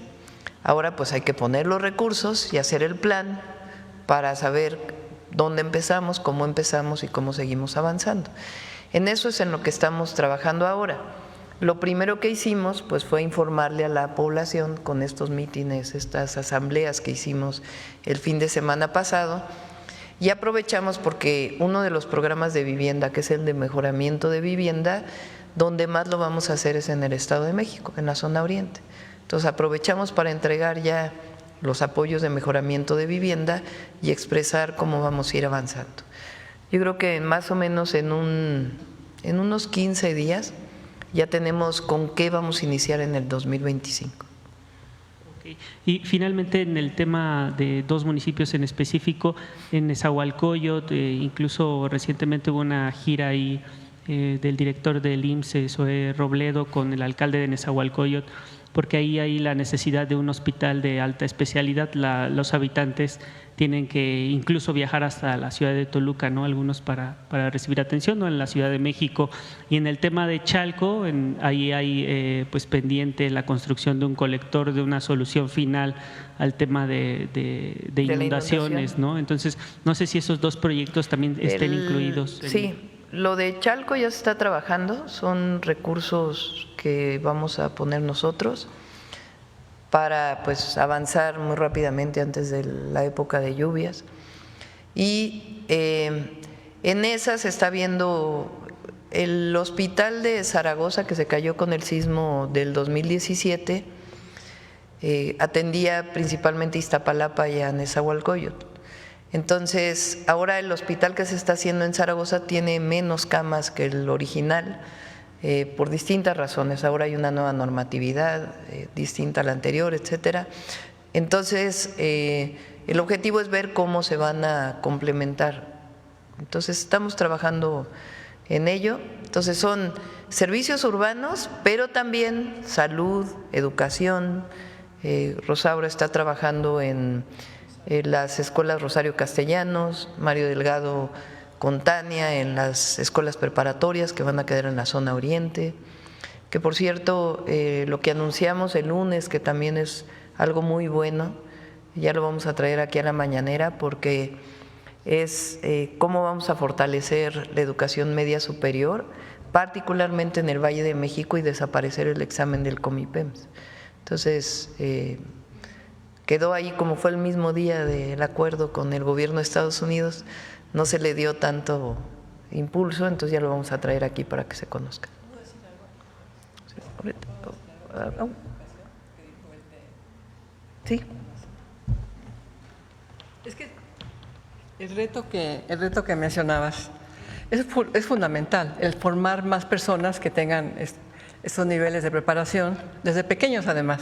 Ahora pues hay que poner los recursos y hacer el plan para saber dónde empezamos, cómo empezamos y cómo seguimos avanzando. En eso es en lo que estamos trabajando ahora. Lo primero que hicimos pues fue informarle a la población con estos mítines, estas asambleas que hicimos el fin de semana pasado, y aprovechamos porque uno de los programas de vivienda, que es el de mejoramiento de vivienda, donde más lo vamos a hacer es en el Estado de México, en la zona oriente. Entonces aprovechamos para entregar ya los apoyos de mejoramiento de vivienda y expresar cómo vamos a ir avanzando. Yo creo que más o menos en unos 15 días ya tenemos con qué vamos a iniciar en el 2025. Okay. Y finalmente en el tema de 2 municipios en específico, en Nezahualcóyotl, incluso recientemente hubo una gira ahí del director del IMSS, Zoé Robledo, con el alcalde de Nezahualcóyotl, porque ahí hay la necesidad de un hospital de alta especialidad. Los habitantes tienen que incluso viajar hasta la ciudad de Toluca, ¿no? Algunos para recibir atención, ¿no? En la Ciudad de México. Y en el tema de Chalco, ahí hay pues pendiente la construcción de un colector, de una solución final al tema de inundaciones, ¿no? Entonces, no sé si esos 2 proyectos también estén incluidos. Sí, lo de Chalco ya se está trabajando, son recursos que vamos a poner nosotros para pues avanzar muy rápidamente antes de la época de lluvias. Y en esa se está viendo el hospital de Zaragoza, que se cayó con el sismo del 2017, atendía principalmente Iztapalapa y a Nezahualcóyotl. Entonces, ahora el hospital que se está haciendo en Zaragoza tiene menos camas que el original, por distintas razones. Ahora hay una nueva normatividad distinta a la anterior, etcétera. Entonces, el objetivo es ver cómo se van a complementar. Entonces, estamos trabajando en ello. Entonces, son servicios urbanos, pero también salud, educación. Rosaura está trabajando en las escuelas Rosario Castellanos, Mario Delgado con Tania en las escuelas preparatorias que van a quedar en la zona oriente, que por cierto lo que anunciamos el lunes, que también es algo muy bueno, ya lo vamos a traer aquí a la mañanera, porque es cómo vamos a fortalecer la educación media superior, particularmente en el Valle de México, y desaparecer el examen del Comipems. Entonces, quedó ahí, como fue el mismo día del acuerdo con el gobierno de Estados Unidos, no se le dio tanto impulso, entonces ya lo vamos a traer aquí para que se conozca. Sí. Es que el reto que mencionabas es fundamental, el formar más personas que tengan estos niveles de preparación, desde pequeños además.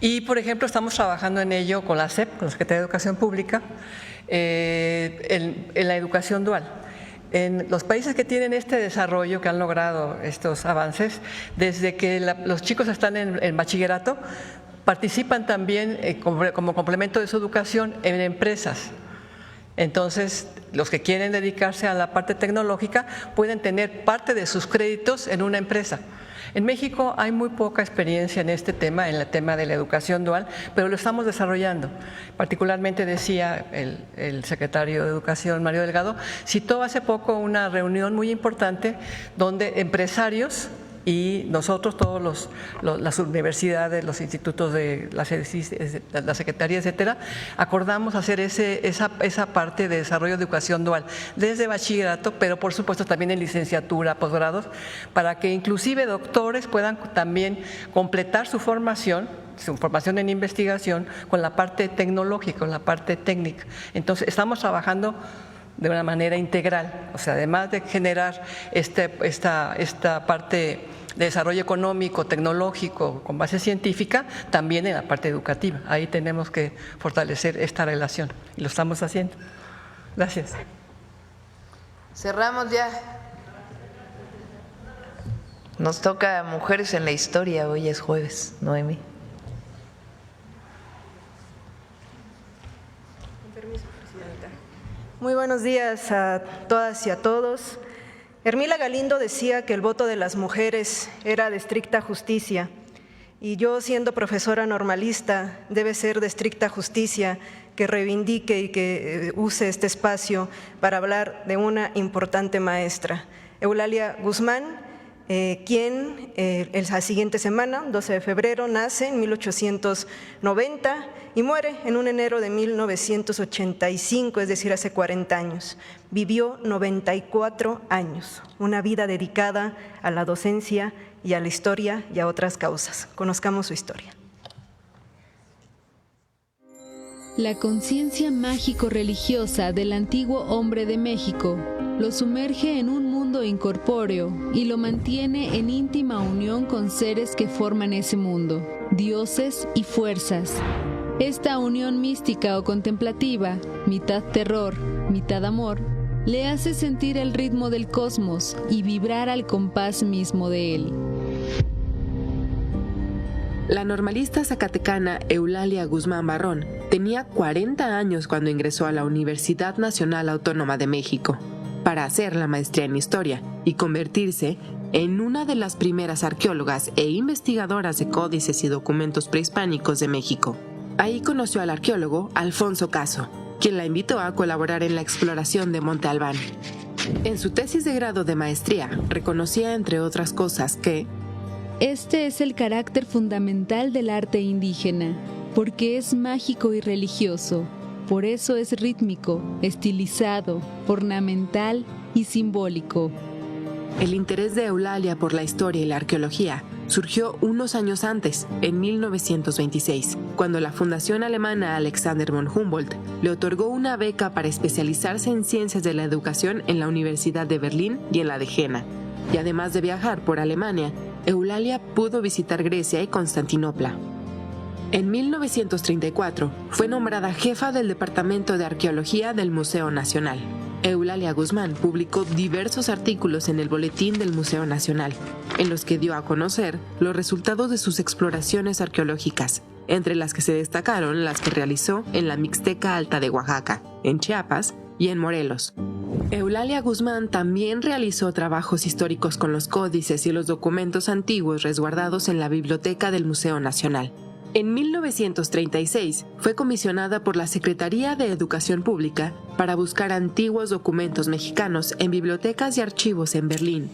Y, por ejemplo, estamos trabajando en ello con la SEP, con la Secretaría de Educación Pública, en la educación dual. En los países que tienen este desarrollo, que han logrado estos avances, desde que los chicos están en bachillerato, participan también como complemento de su educación en empresas. Entonces, los que quieren dedicarse a la parte tecnológica pueden tener parte de sus créditos en una empresa. En México hay muy poca experiencia en este tema, en el tema de la educación dual, pero lo estamos desarrollando. Particularmente decía el secretario de Educación, Mario Delgado, citó hace poco una reunión muy importante donde empresarios y nosotros, todos las universidades, los institutos de la Secretaría, etcétera, acordamos hacer esa parte de desarrollo de educación dual desde bachillerato, pero por supuesto también en licenciatura, posgrados, para que inclusive doctores puedan también completar su formación en investigación con la parte tecnológica, con la parte técnica. Entonces, estamos trabajando de una manera integral. O sea, además de generar esta parte de desarrollo económico, tecnológico, con base científica, también en la parte educativa. Ahí tenemos que fortalecer esta relación y lo estamos haciendo. Gracias. Cerramos ya. Nos toca Mujeres en la Historia, hoy es jueves, Noemí. Con permiso, Presidenta. Muy buenos días a todas y a todos. Hermila Galindo decía que el voto de las mujeres era de estricta justicia, y yo, siendo profesora normalista, debe ser de estricta justicia que reivindique y que use este espacio para hablar de una importante maestra, Eulalia Guzmán, quien la siguiente semana, 12 de febrero, nace en 1890 y muere en un enero de 1985, es decir, hace 40 años. Vivió 94 años, una vida dedicada a la docencia y a la historia y a otras causas. Conozcamos su historia. La conciencia mágico-religiosa del antiguo hombre de México lo sumerge en un mundo incorpóreo y lo mantiene en íntima unión con seres que forman ese mundo, dioses y fuerzas. Esta unión mística o contemplativa, mitad terror, mitad amor, le hace sentir el ritmo del cosmos y vibrar al compás mismo de él. La normalista zacatecana Eulalia Guzmán Barrón tenía 40 años cuando ingresó a la Universidad Nacional Autónoma de México para hacer la maestría en Historia y convertirse en una de las primeras arqueólogas e investigadoras de códices y documentos prehispánicos de México. Ahí conoció al arqueólogo Alfonso Caso, quien la invitó a colaborar en la exploración de Monte Albán. En su tesis de grado de maestría, reconocía, entre otras cosas, que este es el carácter fundamental del arte indígena, porque es mágico y religioso, por eso es rítmico, estilizado, ornamental y simbólico. El interés de Eulalia por la historia y la arqueología surgió unos años antes, en 1926, cuando la Fundación Alemana Alexander von Humboldt le otorgó una beca para especializarse en ciencias de la educación en la Universidad de Berlín y en la de Jena. Y además de viajar por Alemania, Eulalia pudo visitar Grecia y Constantinopla. En 1934 fue nombrada jefa del Departamento de Arqueología del Museo Nacional. Eulalia Guzmán publicó diversos artículos en el Boletín del Museo Nacional, en los que dio a conocer los resultados de sus exploraciones arqueológicas, entre las que se destacaron las que realizó en la Mixteca Alta de Oaxaca, en Chiapas y en Morelos. Eulalia Guzmán también realizó trabajos históricos con los códices y los documentos antiguos resguardados en la Biblioteca del Museo Nacional. En 1936 fue comisionada por la Secretaría de Educación Pública para buscar antiguos documentos mexicanos en bibliotecas y archivos en Berlín,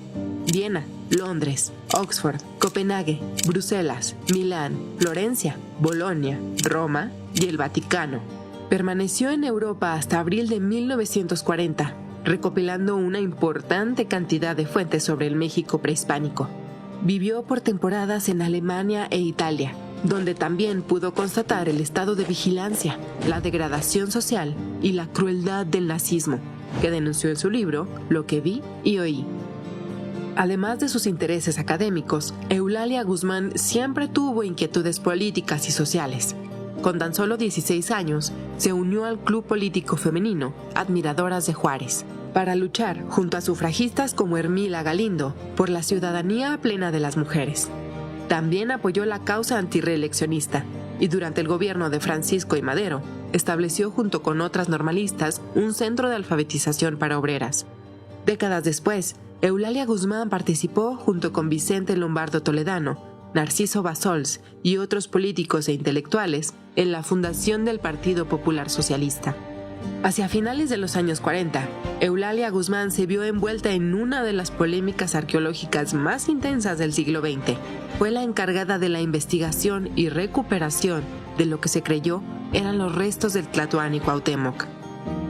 Viena, Londres, Oxford, Copenhague, Bruselas, Milán, Florencia, Bolonia, Roma y el Vaticano. Permaneció en Europa hasta abril de 1940, recopilando una importante cantidad de fuentes sobre el México prehispánico. Vivió por temporadas en Alemania e Italia, donde también pudo constatar el estado de vigilancia, la degradación social y la crueldad del nazismo, que denunció en su libro Lo que vi y oí. Además de sus intereses académicos, Eulalia Guzmán siempre tuvo inquietudes políticas y sociales. Con tan solo 16 años, se unió al club político femenino Admiradoras de Juárez, para luchar junto a sufragistas como Hermila Galindo por la ciudadanía plena de las mujeres. También apoyó la causa antirreeleccionista y durante el gobierno de Francisco I. Madero estableció junto con otras normalistas un centro de alfabetización para obreras. Décadas después, Eulalia Guzmán participó junto con Vicente Lombardo Toledano, Narciso Bassols y otros políticos e intelectuales en la fundación del Partido Popular Socialista. Hacia finales de los años 40, Eulalia Guzmán se vio envuelta en una de las polémicas arqueológicas más intensas del siglo XX. Fue la encargada de la investigación y recuperación de lo que se creyó eran los restos del Tlatoán y Cuauhtémoc.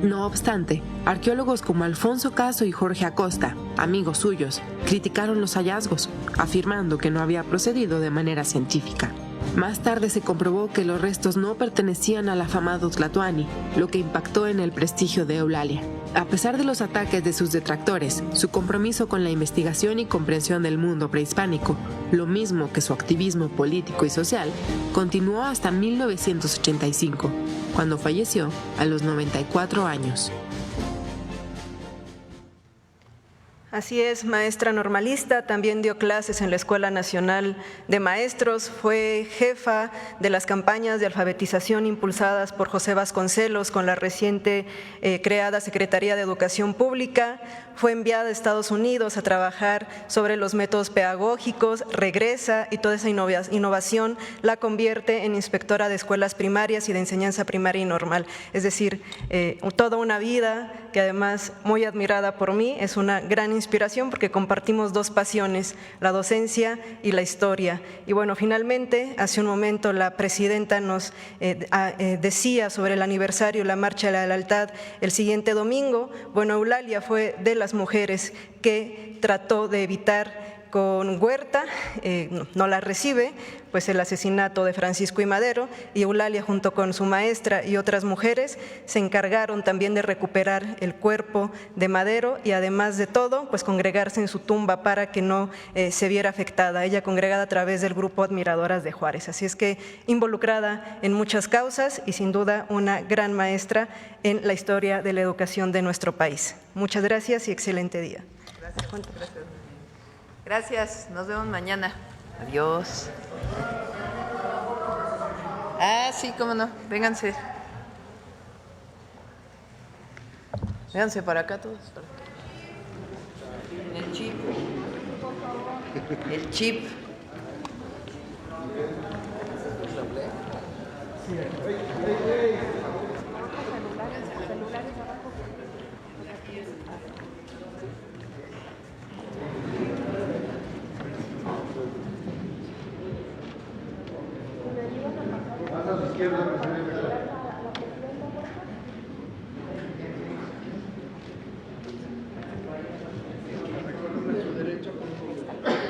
No obstante, arqueólogos como Alfonso Caso y Jorge Acosta, amigos suyos, criticaron los hallazgos, afirmando que no había procedido de manera científica. Más tarde se comprobó que los restos no pertenecían al afamado Tlatoani, lo que impactó en el prestigio de Eulalia. A pesar de los ataques de sus detractores, su compromiso con la investigación y comprensión del mundo prehispánico, lo mismo que su activismo político y social, continuó hasta 1985, cuando falleció a los 94 años. Así es, maestra normalista, también dio clases en la Escuela Nacional de Maestros, fue jefa de las campañas de alfabetización impulsadas por José Vasconcelos con la reciente creada Secretaría de Educación Pública, fue enviada a Estados Unidos a trabajar sobre los métodos pedagógicos, regresa y toda esa innovación la convierte en inspectora de escuelas primarias y de enseñanza primaria y normal, es decir, toda una vida que además muy admirada por mí, es una gran inspiración porque compartimos dos pasiones, la docencia y la historia. Y bueno, finalmente, hace un momento la presidenta nos decía sobre el aniversario, la Marcha de la Lealtad el siguiente domingo. Bueno, Eulalia fue de las mujeres que trató de evitar con Huerta, no la recibe, pues el asesinato de Francisco I. Madero, y Eulalia junto con su maestra y otras mujeres se encargaron también de recuperar el cuerpo de Madero y además de todo, pues congregarse en su tumba para que no se viera afectada, ella congregada a través del grupo Admiradoras de Juárez, así es que involucrada en muchas causas y sin duda una gran maestra en la historia de la educación de nuestro país. Muchas gracias y excelente día. Gracias. Gracias, nos vemos mañana. Adiós. Ah, sí, cómo no, vénganse. Vénganse para acá todos. El chip. El chip.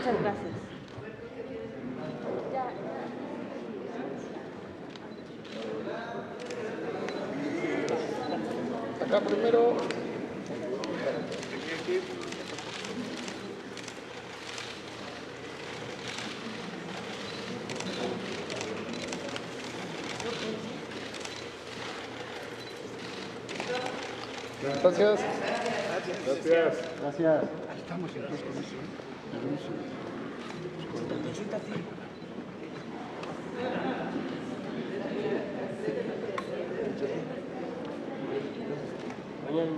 Muchas gracias. Acá primero. Gracias. Gracias. Gracias. Ahí estamos entonces con eso. Mañana